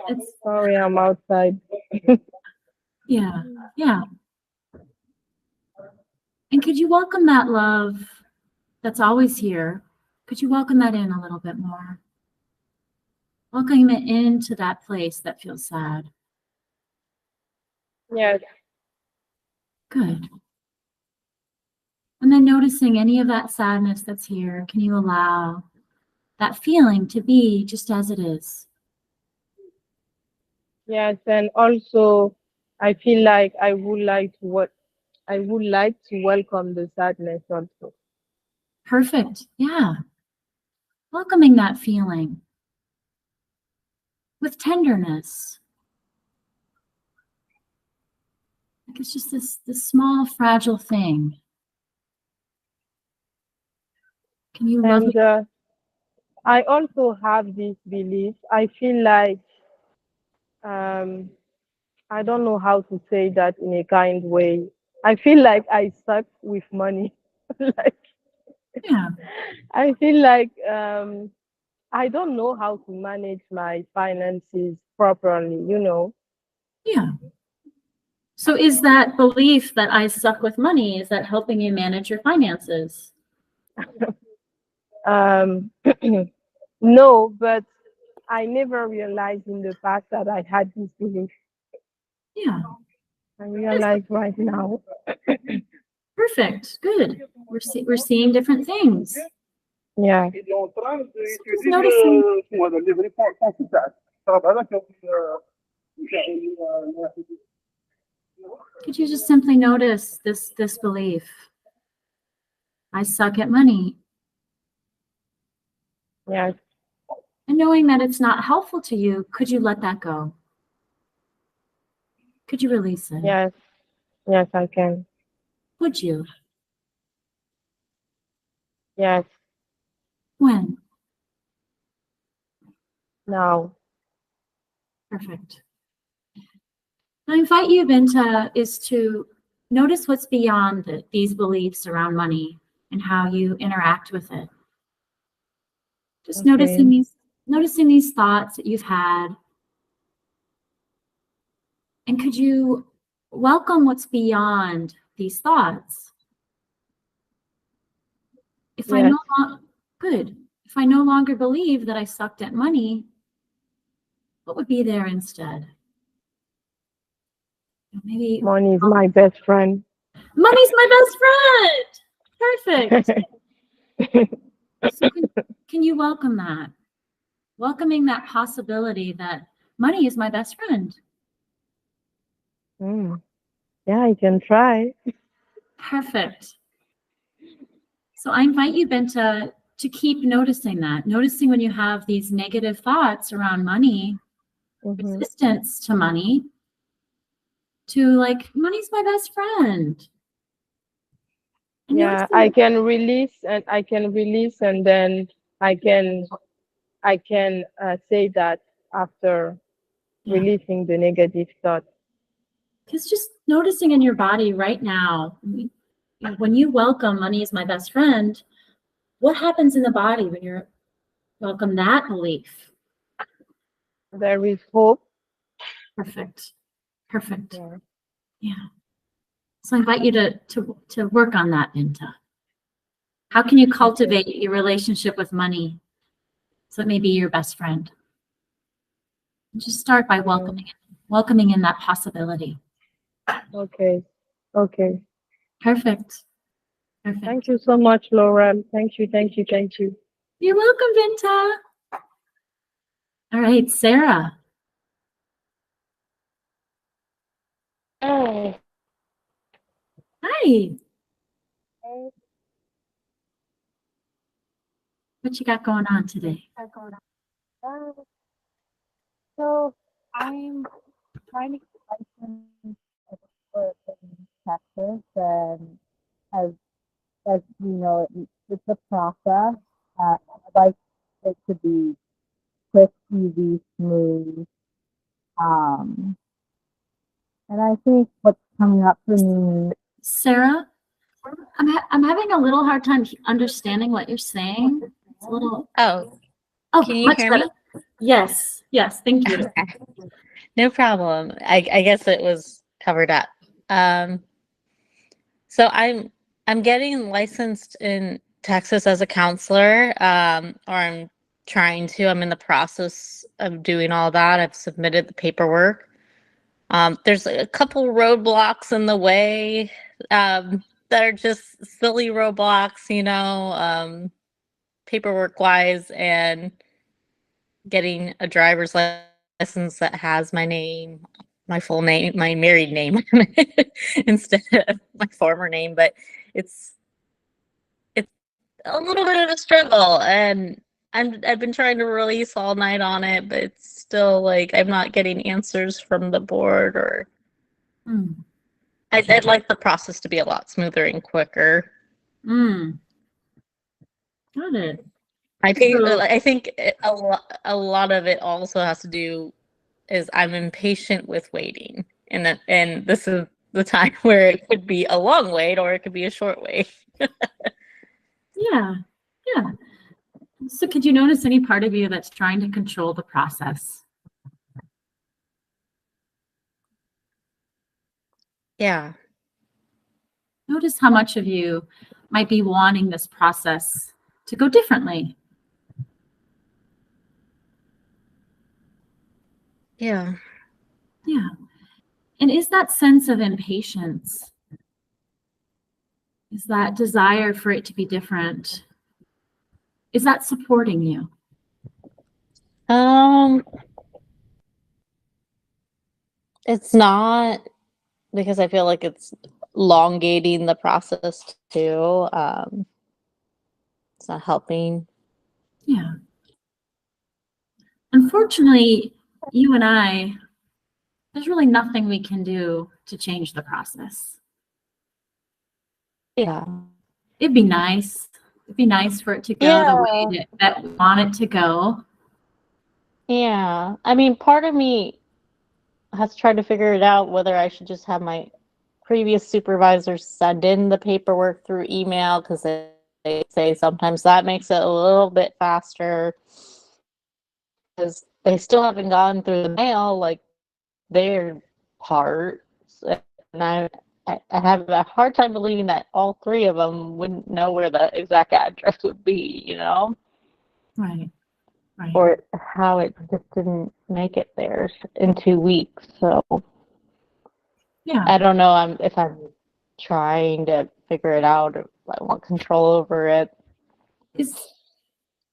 [SPEAKER 2] It's,
[SPEAKER 5] Sorry, I'm outside.
[SPEAKER 2] yeah, yeah. And could you welcome that love that's always here? Could you welcome that in a little bit more? Welcome it into that place that feels sad.
[SPEAKER 5] Yes.
[SPEAKER 2] Good. And then noticing any of that sadness that's here, can you allow that feeling to be just as it is?
[SPEAKER 5] Yes, and also I feel like I would like to welcome the sadness also.
[SPEAKER 2] Perfect. Yeah. Welcoming that feeling with tenderness. Like it's just this small, fragile thing. Can you love it?
[SPEAKER 5] And I also have this belief. I feel like I don't know how to say that in a kind way. I feel like I suck with money. Like
[SPEAKER 2] Yeah.
[SPEAKER 5] I feel like I don't know how to manage my finances properly, you know.
[SPEAKER 2] Yeah. So is that belief that I suck with money, is that helping you manage your finances?
[SPEAKER 5] No, but I never realized in the past that I had this belief.
[SPEAKER 2] Yeah.
[SPEAKER 5] I realize right now.
[SPEAKER 2] Perfect. Good. We're seeing different things.
[SPEAKER 5] Yeah.
[SPEAKER 2] Just noticing. Could you just simply notice this belief? I suck at money.
[SPEAKER 5] Yes.
[SPEAKER 2] And knowing that it's not helpful to you, could you let that go? Could you release it?
[SPEAKER 5] Yes. Yes, I can.
[SPEAKER 2] Would you?
[SPEAKER 5] Yes.
[SPEAKER 2] When?
[SPEAKER 5] Now.
[SPEAKER 2] Perfect. I invite you, Binta, is to notice what's beyond these beliefs around money and how you interact with it. Just
[SPEAKER 5] Okay.
[SPEAKER 2] noticing these thoughts that you've had. And could you welcome what's beyond these thoughts? If I
[SPEAKER 5] Yes.
[SPEAKER 2] If I no longer believe that I sucked at money, what would be there instead? Maybe
[SPEAKER 5] Money is my best friend.
[SPEAKER 2] money's my best friend. Perfect. So can you welcome that? Welcoming that possibility that money is my best friend.
[SPEAKER 5] Yeah, I can try.
[SPEAKER 2] Perfect. So I invite you, Binta, to keep noticing that. Noticing when you have these negative thoughts around money, resistance to money, to like, money's my best friend. And
[SPEAKER 5] Yeah, I can release and then I can say that after releasing the negative thoughts.
[SPEAKER 2] Because just noticing in your body right now, when you welcome money is my best friend, what happens in the body when you welcome that belief?
[SPEAKER 5] There is hope.
[SPEAKER 2] Perfect. Perfect. Yeah. So I invite you to work on that, Binta. How can you cultivate your relationship with money so it may be your best friend? And just start by welcoming in that possibility.
[SPEAKER 5] Okay. Okay.
[SPEAKER 2] Perfect. Perfect.
[SPEAKER 5] Thank you so much, Laurel. Thank you. Thank you. Thank you.
[SPEAKER 2] You're welcome, Vinta. All right, Sarah.
[SPEAKER 5] Oh,
[SPEAKER 2] Hi. What you got going on today?
[SPEAKER 6] So I'm trying to get licensed in Texas, and as you know, it's a process. I'd like it to be quick, easy, smooth. Um, and I think what's coming up for me.
[SPEAKER 2] Sarah, I'm having a little hard time understanding what you're saying. It's a little.
[SPEAKER 7] Oh,
[SPEAKER 2] Oh,
[SPEAKER 7] can you
[SPEAKER 2] much
[SPEAKER 7] hear
[SPEAKER 2] better.
[SPEAKER 7] me?
[SPEAKER 2] Yes, thank you.
[SPEAKER 7] Okay. No problem. I guess it was covered up. So I'm getting licensed in Texas as a counselor, or I'm trying to. I'm in the process of doing all that. I've submitted the paperwork. There's a couple roadblocks in the way, that are just silly roadblocks, paperwork wise, and getting a driver's license that has my name, my full name, my married name instead of my former name. But it's a little bit of a struggle, and I've been trying to release all night on it, but it's still like I'm not getting answers from the board. Or
[SPEAKER 2] Hmm.
[SPEAKER 7] I'd like the process to be a lot smoother and quicker.
[SPEAKER 2] Got it.
[SPEAKER 7] I think
[SPEAKER 2] So-
[SPEAKER 7] I think a lot of it also has to do is I'm impatient with waiting, and this is the time where it could be a long wait or it could be a short wait.
[SPEAKER 2] Yeah. So could you notice any part of you that's trying to control the process?
[SPEAKER 7] Yeah.
[SPEAKER 2] Notice how much of you might be wanting this process to go differently.
[SPEAKER 7] Yeah.
[SPEAKER 2] And is that sense of impatience, is that desire for it to be different, is that supporting you?
[SPEAKER 7] It's not, because I feel like it's elongating the process too. It's not helping.
[SPEAKER 2] Yeah. Unfortunately, you and I, there's really nothing we can do to change the process.
[SPEAKER 7] Yeah.
[SPEAKER 2] It'd be nice. It'd be nice for it to go the way that we want it to go.
[SPEAKER 7] Yeah. I mean, part of me has tried to figure it out whether I should just have my previous supervisors send in the paperwork through email, because they say sometimes that makes it a little bit faster, because they still haven't gone through the mail like their part. And I have a hard time believing that all three of them wouldn't know where the exact address would be,
[SPEAKER 2] Right.
[SPEAKER 7] or how it just didn't make it there in 2 weeks. So
[SPEAKER 2] Yeah.
[SPEAKER 7] I don't know if I'm trying to figure it out, or I want control over it.
[SPEAKER 2] Is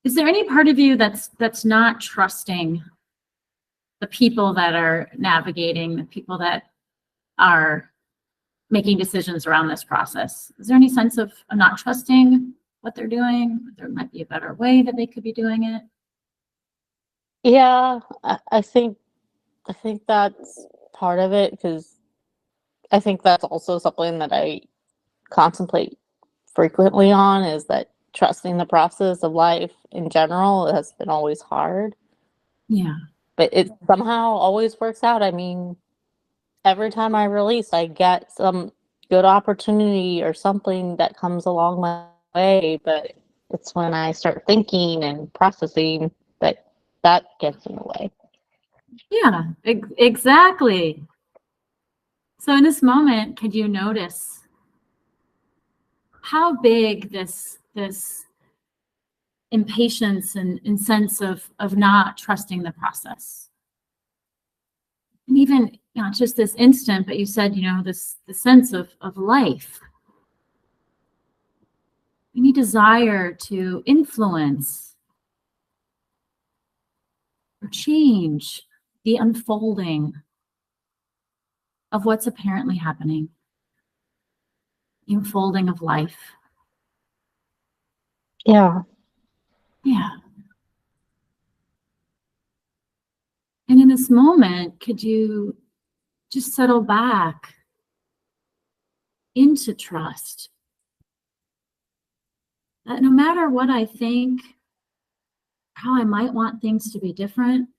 [SPEAKER 2] there any part of you that's not trusting the people that are navigating, the people that are making decisions around this process? Is there any sense of not trusting what they're doing? There might be a better way that they could be doing it.
[SPEAKER 7] Yeah, I think that's part of it, because I think that's also something that I contemplate frequently on, is that trusting the process of life in general has been always hard.
[SPEAKER 2] Yeah.
[SPEAKER 7] But it somehow always works out. I mean, every time I release, I get some good opportunity or something that comes along my way, but it's when I start thinking and processing that gets in the way.
[SPEAKER 2] Yeah, exactly. So in this moment, could you notice how big this impatience and sense of not trusting the process? And even not just this instant, but you said, the sense of life. Any desire to influence or change the unfolding of what's apparently happening, the unfolding of life.
[SPEAKER 7] Yeah.
[SPEAKER 2] Yeah. And in this moment, could you just settle back into trust that no matter what I think, how I might want things to be different,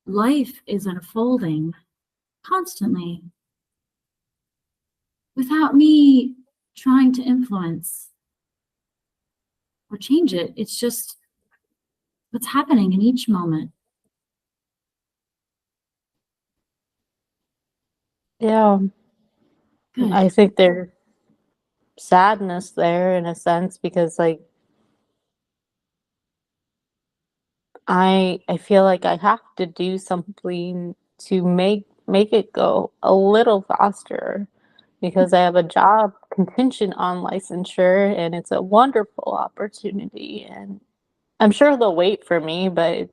[SPEAKER 2] life is unfolding constantly without me trying to influence or change it. It's just what's happening in each moment.
[SPEAKER 7] Yeah.
[SPEAKER 2] Good.
[SPEAKER 7] I think there's sadness there in a sense because like I feel like I have to do something to make it go a little faster because I have a job contingent on licensure and it's a wonderful opportunity and I'm sure they'll wait for me, but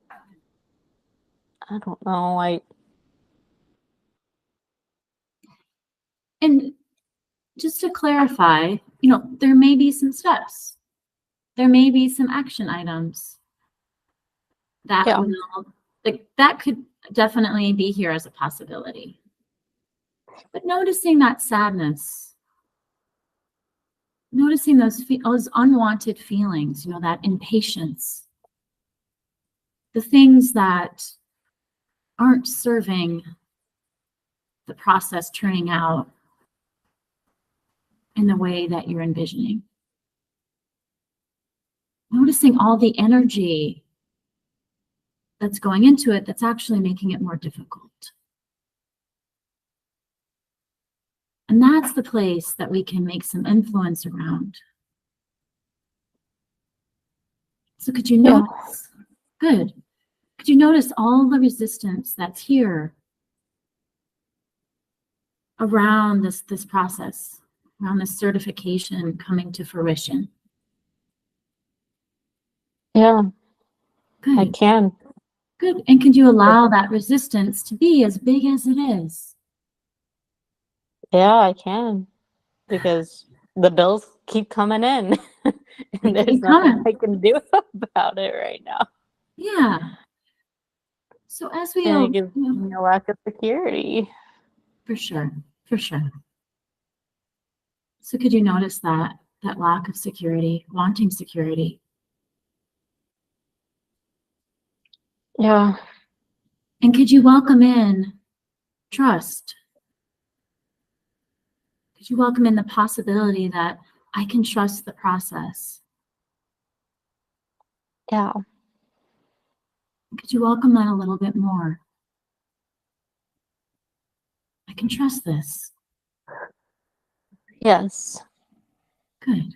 [SPEAKER 7] I don't know.
[SPEAKER 2] And just to clarify, there may be some steps. There may be some action items that
[SPEAKER 7] Yeah.
[SPEAKER 2] that could definitely be here as a possibility. But noticing that sadness, noticing those unwanted feelings, that impatience, the things that aren't serving the process turning out in the way that you're envisioning. Noticing all the energy that's going into it that's actually making it more difficult. And that's the place that we can make some influence around. So could you notice? Good. Could you notice all the resistance that's here around this process, around this certification coming to fruition?
[SPEAKER 7] Yeah,
[SPEAKER 2] Good.
[SPEAKER 7] I can.
[SPEAKER 2] Good. And could you allow that resistance to be as big as it is?
[SPEAKER 7] Yeah, I can. Because the bills keep coming in. And there's nothing I can do about it right now.
[SPEAKER 2] Yeah. So as we
[SPEAKER 7] And it gives me a lack of security.
[SPEAKER 2] For sure. For sure. So could you notice that lack of security, wanting security?
[SPEAKER 7] Yeah.
[SPEAKER 2] And could you welcome in trust? Could you welcome in the possibility that I can trust the process?
[SPEAKER 7] Yeah.
[SPEAKER 2] Could you welcome that a little bit more? I can trust this.
[SPEAKER 7] Yes.
[SPEAKER 2] Good.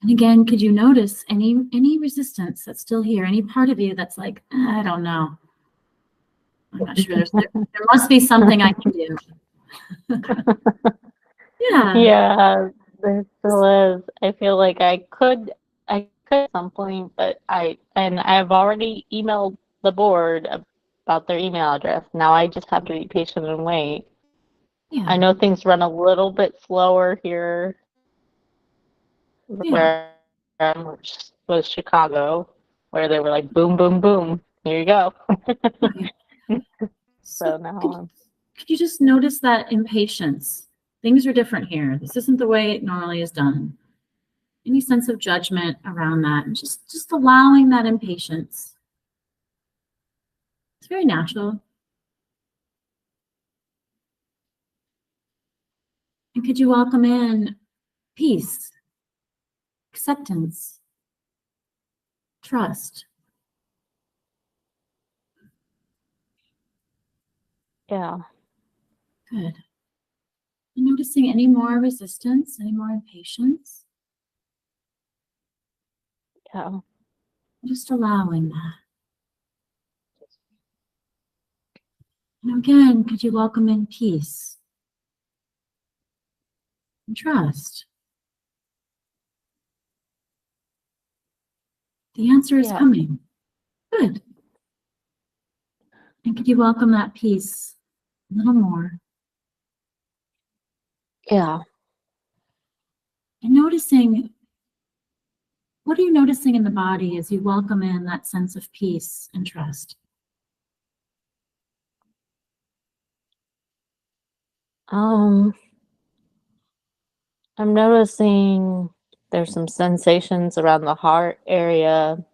[SPEAKER 2] And again, could you notice any resistance that's still here? Any part of you that's like, I don't know. I'm not sure. There must be something I can do. Yeah.
[SPEAKER 7] Yeah, there still is. I feel like I could at some point, but I've already emailed the board about their email address. Now I just have to be patient and wait.
[SPEAKER 2] Yeah.
[SPEAKER 7] I know things run a little bit slower here where which was Chicago, where they were like boom, boom, boom. Here you go. So now
[SPEAKER 2] could you just notice that impatience? Things are different here. This isn't the way it normally is done. Any sense of judgment around that, and just allowing that impatience. It's very natural. And could you welcome in peace, acceptance, trust?
[SPEAKER 7] yeah.
[SPEAKER 2] Good. And noticing any more resistance, any more impatience?
[SPEAKER 7] Yeah.
[SPEAKER 2] Just allowing that. And again, could you welcome in peace and trust? The answer is
[SPEAKER 7] Yeah.
[SPEAKER 2] coming. Good. And could you welcome that peace a little more?
[SPEAKER 7] Yeah.
[SPEAKER 2] And noticing, what are you noticing in the body as you welcome in that sense of peace and trust?
[SPEAKER 7] I'm noticing there's some sensations around the heart area.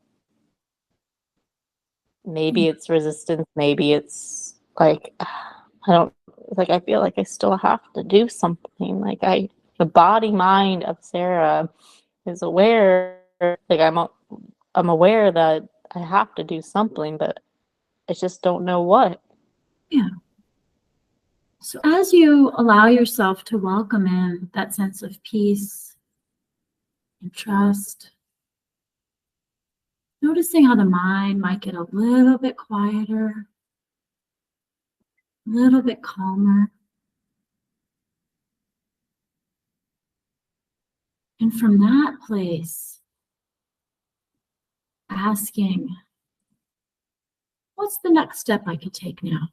[SPEAKER 7] Maybe it's resistance, maybe it's like I feel like I still have to do something. Like the body mind of Sarah is aware, like I'm aware that I have to do something, but I just don't know what.
[SPEAKER 2] Yeah. So as you allow yourself to welcome in that sense of peace and trust, noticing how the mind might get a little bit quieter, a little bit calmer. And from that place, asking, what's the next step I could take now?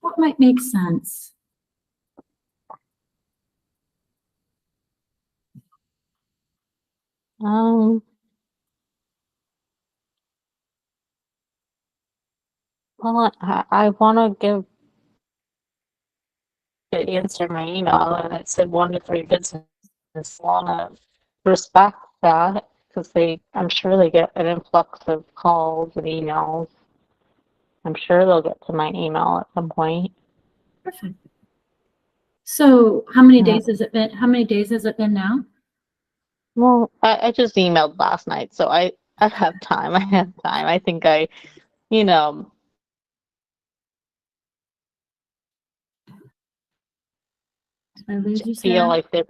[SPEAKER 2] What might make sense?
[SPEAKER 7] Well, I want to give the answer in my email, and it said 1 to 3 business. I want to respect that because I'm sure they get an influx of calls and emails. I'm sure they'll get to my email at some point.
[SPEAKER 2] Perfect. So how many
[SPEAKER 7] Yeah.
[SPEAKER 2] days has it been? How many days has it been now?
[SPEAKER 7] Well, I just emailed last night, so I have time. I have time. I think you know,
[SPEAKER 2] Did I lose you,
[SPEAKER 7] feel
[SPEAKER 2] Sarah?
[SPEAKER 7] like there's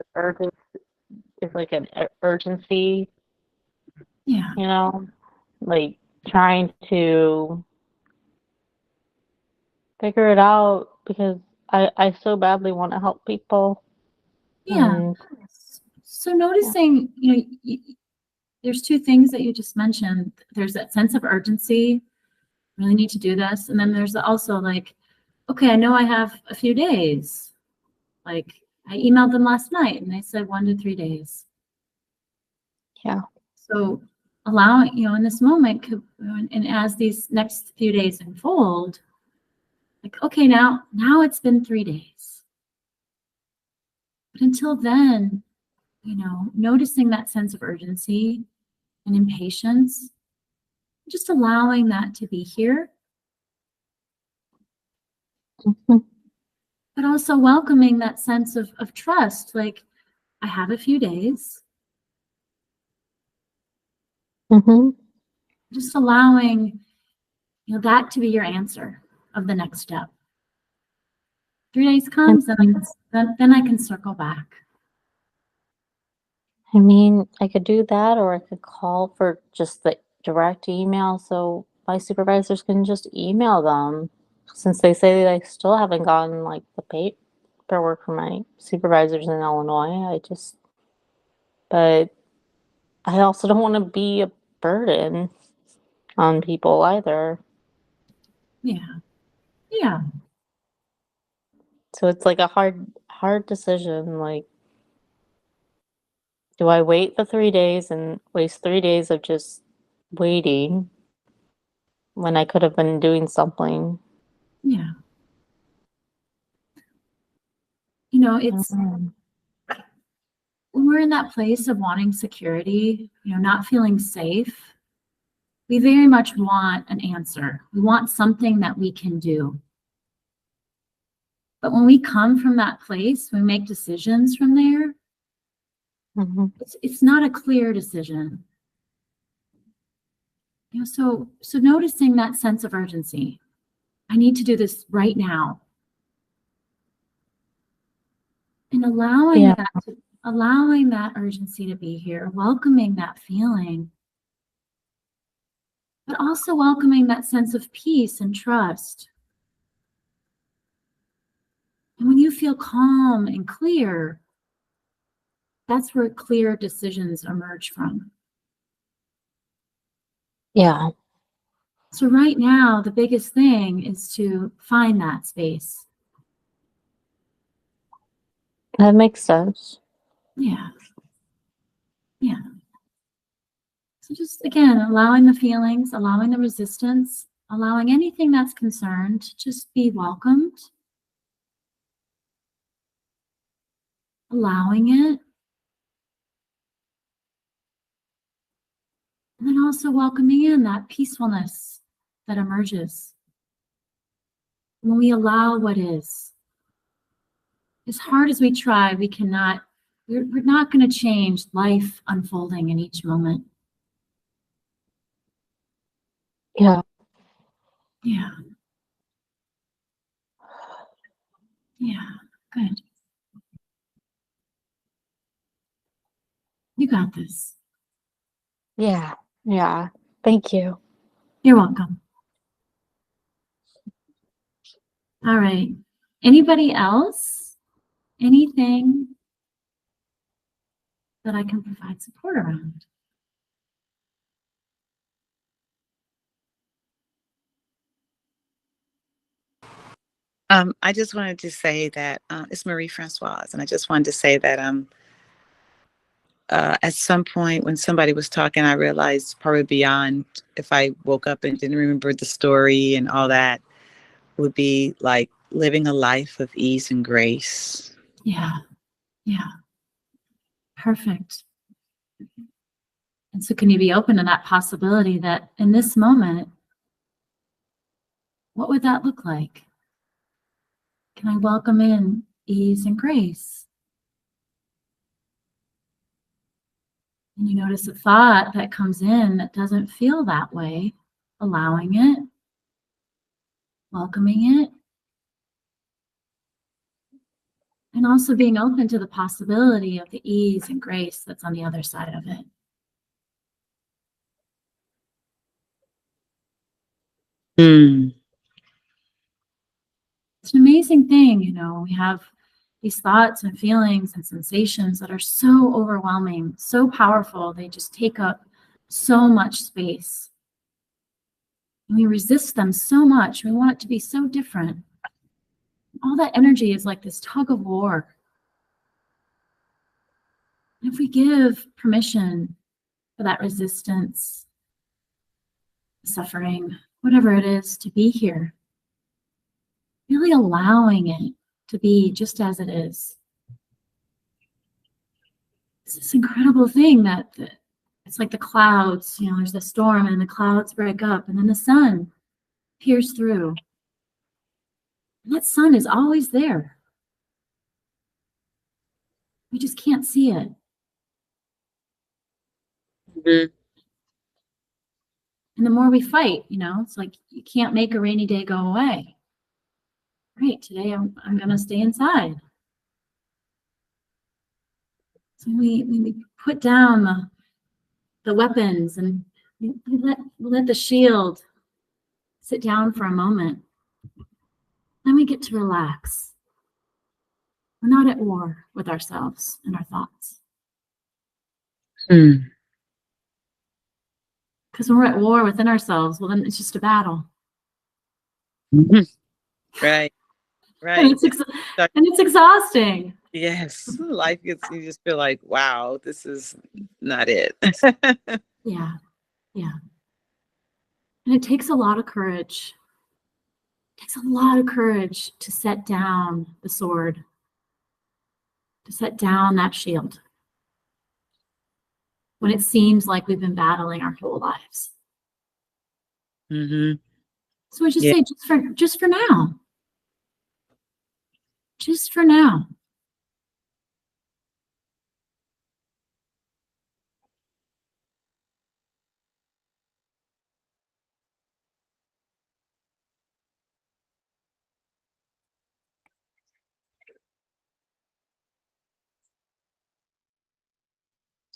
[SPEAKER 7] like an urgency,
[SPEAKER 2] Yeah.
[SPEAKER 7] you know, like trying to figure it out because I so badly want to help people.
[SPEAKER 2] Yeah.
[SPEAKER 7] And
[SPEAKER 2] So noticing, there's two things that you just mentioned. There's that sense of urgency, really need to do this. And then there's also like, okay, I know I have a few days. Like I emailed them last night and they said 1 to 3 days.
[SPEAKER 7] yeah.
[SPEAKER 2] So allowing, in this moment, and as these next few days unfold, like, okay, now it's been 3 days. But until then, noticing that sense of urgency and impatience, just allowing that to be here,
[SPEAKER 7] Mhm.
[SPEAKER 2] but also welcoming that sense of trust. Like, I have a few days,
[SPEAKER 7] Mhm.
[SPEAKER 2] just allowing, that to be your answer of the next step. 3 days comes, then I can circle back.
[SPEAKER 7] I mean, I could do that, or I could call for just the direct email so my supervisors can just email them. Since they say they still haven't gotten like the paperwork from my supervisors in Illinois, but I also don't want to be a burden on people either.
[SPEAKER 2] Yeah. Yeah.
[SPEAKER 7] So it's like a hard decision. Like, do I wait the 3 days and waste 3 days of just waiting when I could have been doing something?
[SPEAKER 2] Yeah. It's
[SPEAKER 7] Mhm.
[SPEAKER 2] when we're in that place of wanting security, not feeling safe, we very much want an answer. We want something that we can do. But when we come from that place, we make decisions from there,
[SPEAKER 7] Mhm.
[SPEAKER 2] it's not a clear decision. So noticing that sense of urgency. I need to do this right now. And allowing that urgency to be here, welcoming that feeling, but also welcoming that sense of peace and trust. And when you feel calm and clear, That's where clear decisions emerge from.
[SPEAKER 7] Yeah,
[SPEAKER 2] So right now, the biggest thing is to find that space.
[SPEAKER 7] that makes sense.
[SPEAKER 2] Yeah. Yeah. So just again, allowing the feelings, allowing the resistance, allowing anything that's concerned to just be welcomed, allowing it, and then also welcoming in that peacefulness that emerges when we allow what is. As hard as we try, we're not going to change life unfolding in each moment.
[SPEAKER 7] Yeah.
[SPEAKER 2] Yeah. Yeah. Good. You got this.
[SPEAKER 7] Yeah. Yeah. Thank you.
[SPEAKER 2] You're welcome. All right. Anybody else? Anything that I can provide support around?
[SPEAKER 4] I just wanted to say that it's Marie Francoise, and I just wanted to say that at some point when somebody was talking, I realized probably beyond if I woke up and didn't remember the story and all that, would be like living a life of ease and grace.
[SPEAKER 2] Yeah. Yeah. Perfect. And so can you be open to that possibility that in this moment, what would that look like? Can I welcome in ease and grace? And you notice a thought that comes in that doesn't feel that way, allowing it, welcoming it, and also being open to the possibility of the ease and grace that's on the other side of it. It's an amazing thing, we have these thoughts and feelings and sensations that are so overwhelming, so powerful, they just take up so much space. And we resist them so much. We want it to be so different. All that energy is like this tug of war. And if we give permission for that resistance, suffering, whatever it is, to be here, really allowing it to be just as it is. It's this incredible thing that it's like the clouds, there's the storm and the clouds break up and then the sun peers through. And that sun is always there. We just can't see it.
[SPEAKER 4] Mm-hmm.
[SPEAKER 2] And the more we fight, it's like you can't make a rainy day go away. Great, today I'm going to stay inside. So we put down the weapons and we let the shield sit down for a moment. Then we get to relax. We're not at war with ourselves and our thoughts. Because when we're at war within ourselves, well, then it's just a battle.
[SPEAKER 4] Right.
[SPEAKER 2] And it's exhausting.
[SPEAKER 4] Yes. Life gets, you just feel like, wow, this is not it.
[SPEAKER 2] Yeah. Yeah. And it takes a lot of courage. It takes a lot of courage to set down the sword, to set down that shield when it seems like we've been battling our whole lives.
[SPEAKER 4] Mm-hmm.
[SPEAKER 2] So I just say, just for now. Just for now.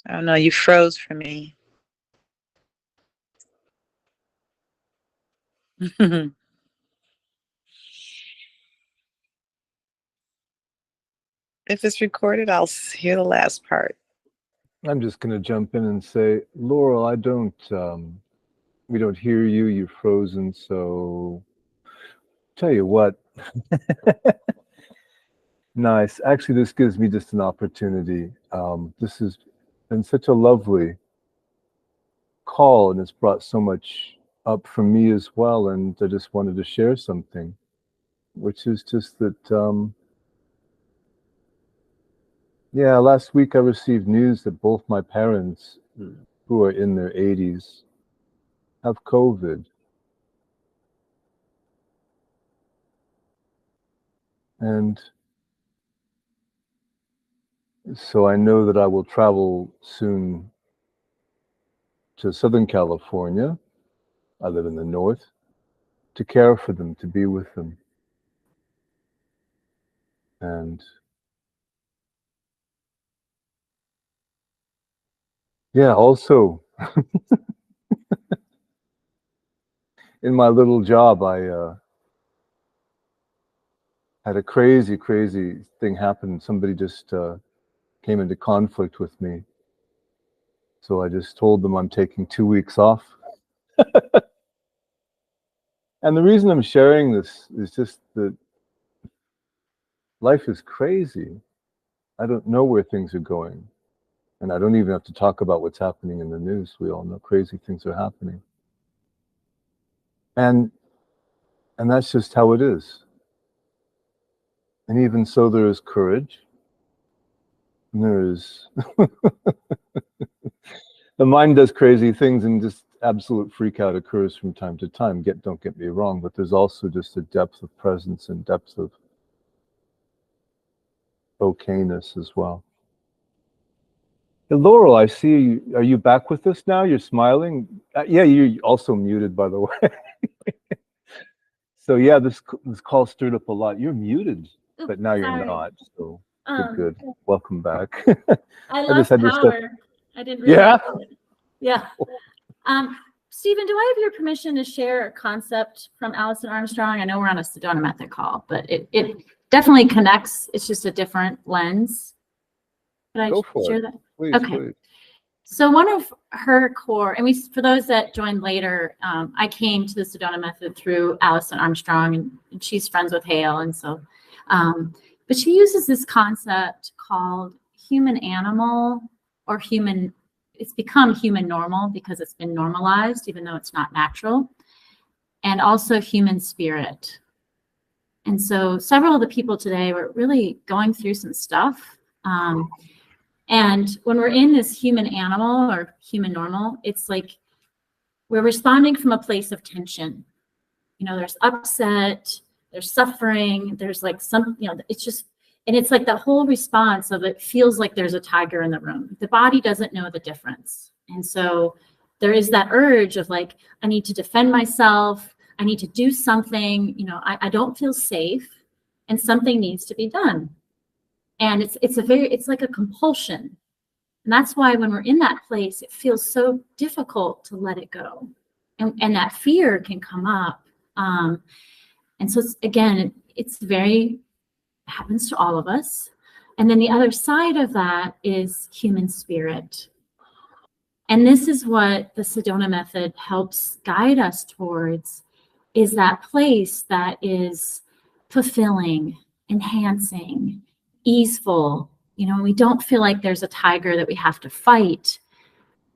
[SPEAKER 4] I don't know, you froze for me. If it's recorded, I'll hear the last part.
[SPEAKER 1] I'm just going to jump in and say, Laurel, we don't hear you. You're frozen. So tell you what, nice. Actually, this gives me just an opportunity. This has been such a lovely call, and it's brought so much up for me as well. And I just wanted to share something, which is just that, yeah, last week I received news that both my parents, who are in their 80s, have COVID. And so I know that I will travel soon to Southern California. I live in the north, to care for them, to be with them. And yeah, also in my little job, I had a crazy thing happen. Somebody just came into conflict with me. So I just told them I'm taking 2 weeks off. And the reason I'm sharing this is just that life is crazy. I don't know where things are going. And I don't even have to talk about what's happening in the news. We all know crazy things are happening. And that's just how it is. And even so, there is courage. And there is the mind does crazy things, and just absolute freak out occurs from time to time. Don't get me wrong, but there's also just a depth of presence and depth of okayness as well. Hey, Laurel, I see you. Are you back with us now? You're smiling. Yeah, you're also muted, by the way. So yeah, this call stirred up a lot. You're muted, but now you're not. So good. Welcome back.
[SPEAKER 2] I lost power. I didn't realize it. Yeah. Stephen, do I have your permission to share a concept from Alison Armstrong? I know we're on a Sedona Method call, but it definitely connects. It's just a different lens. Can I share that?
[SPEAKER 1] Please,
[SPEAKER 2] okay.
[SPEAKER 1] Please.
[SPEAKER 2] So one of her core, and for those that joined later, I came to the Sedona Method through Alison Armstrong, and she's friends with Hale, and so, but she uses this concept called human animal or human. It's become human normal because it's been normalized, even though it's not natural, and also human spirit. And so several of the people today were really going through some stuff. And when we're in this human animal or human normal, it's like we're responding from a place of tension. You know, there's upset, there's suffering, there's like some, you know, it's just, and it's like the whole response of it feels like there's a tiger in the room. The body doesn't know the difference. And so there is that urge of like, I need to defend myself. I need to do something, you know, I don't feel safe and something needs to be done. And it's like a compulsion. And that's why when we're in that place, it feels so difficult to let it go. And that fear can come up. And so it's happens to all of us. And then the other side of that is human spirit. And this is what the Sedona Method helps guide us towards, is that place that is fulfilling, enhancing, easeful. You know, we don't feel like there's a tiger that we have to fight.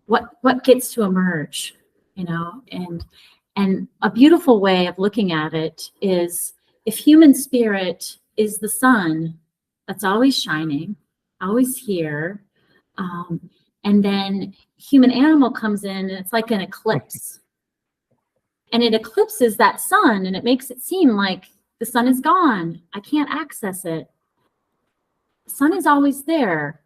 [SPEAKER 2] What gets to emerge, you know? And a beautiful way of looking at it is, if human spirit is the sun that's always shining, always here, and then human animal comes in and it's like an eclipse. And it eclipses that sun and it makes it seem like the sun is gone. I can't access it. The sun is always there.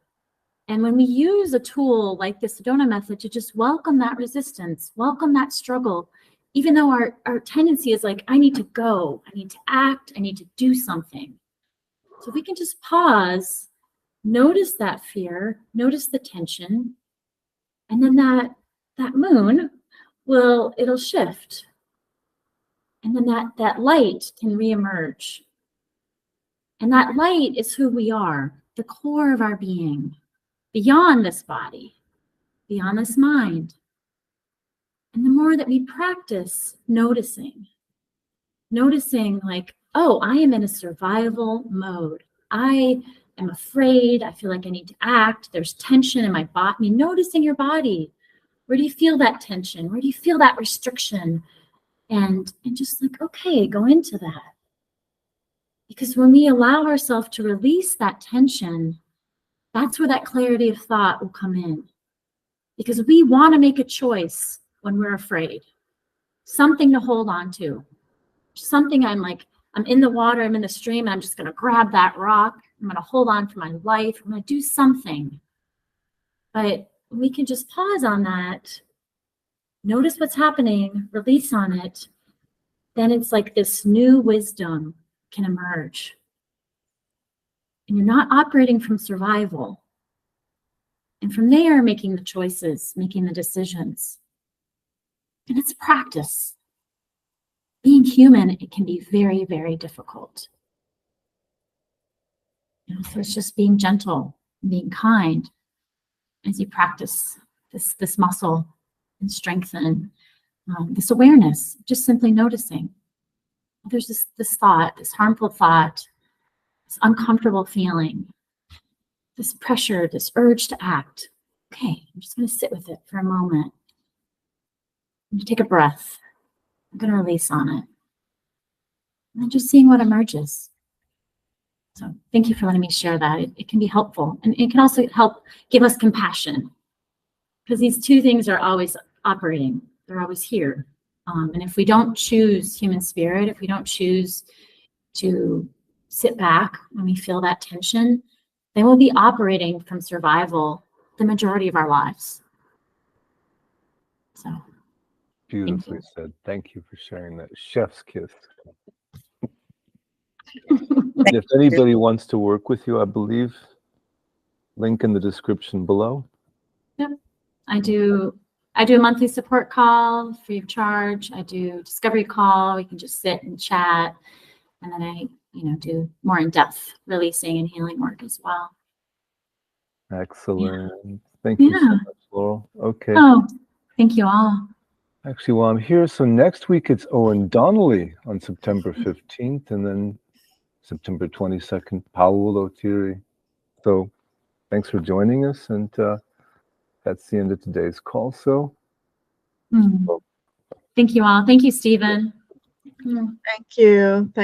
[SPEAKER 2] And when we use a tool like the Sedona Method to just welcome that resistance, welcome that struggle, even though our tendency is like, I need to go, I need to act, I need to do something. So if we can just pause, notice that fear, notice the tension, and then that moon it'll shift. And then that light can reemerge. And that light is who we are, the core of our being. beyond this body, beyond this mind. And the more that we practice noticing like, oh, I am in a survival mode. I am afraid. I feel like I need to act. There's tension in my body. I mean, noticing your body. Where do you feel that tension? Where do you feel that restriction? And just like, okay, go into that. Because when we allow ourselves to release that tension, that's where that clarity of thought will come in. Because we want to make a choice when we're afraid. Something to hold on to. Something I'm in the water, I'm in the stream, and I'm just going to grab that rock. I'm going to hold on for my life. I'm going to do something. But we can just pause on that. Notice what's happening, release on it. Then it's like this new wisdom can emerge. And you're not operating from survival. And from there, making the choices, making the decisions. And it's practice. Being human, it can be very, very difficult. So it's just being gentle, being kind as you practice this muscle and strengthen this awareness, just simply noticing. There's this thought, this harmful thought, this uncomfortable feeling, this pressure, this urge to act. Okay, I'm just going to sit with it for a moment. I'm going to take a breath. I'm going to release on it. And then just seeing what emerges. So thank you for letting me share that. It can be helpful. And it can also help give us compassion. Because these two things are always operating. They're always here. And if we don't choose human spirit, if we don't choose to sit back when we feel that tension, then we'll be operating from survival the majority of our lives. So
[SPEAKER 1] Beautifully said. Thank you for sharing that. Chef's kiss. If anybody wants to work with you, I believe, link in the description below.
[SPEAKER 2] Yep. I do a monthly support call free of charge. I do discovery call. We can just sit and chat. And then I, do more in-depth releasing and healing work as well.
[SPEAKER 1] Excellent. Yeah. Thank you so much, Laurel. Okay.
[SPEAKER 2] Oh, thank you all.
[SPEAKER 1] Actually, while I'm here, so next week it's Owen Donnelly on September 15th, and then September 22nd, Paolo Thierry. So thanks for joining us, and that's the end of today's call. So
[SPEAKER 2] thank you all. Thank you, Stephen.
[SPEAKER 4] Thank you.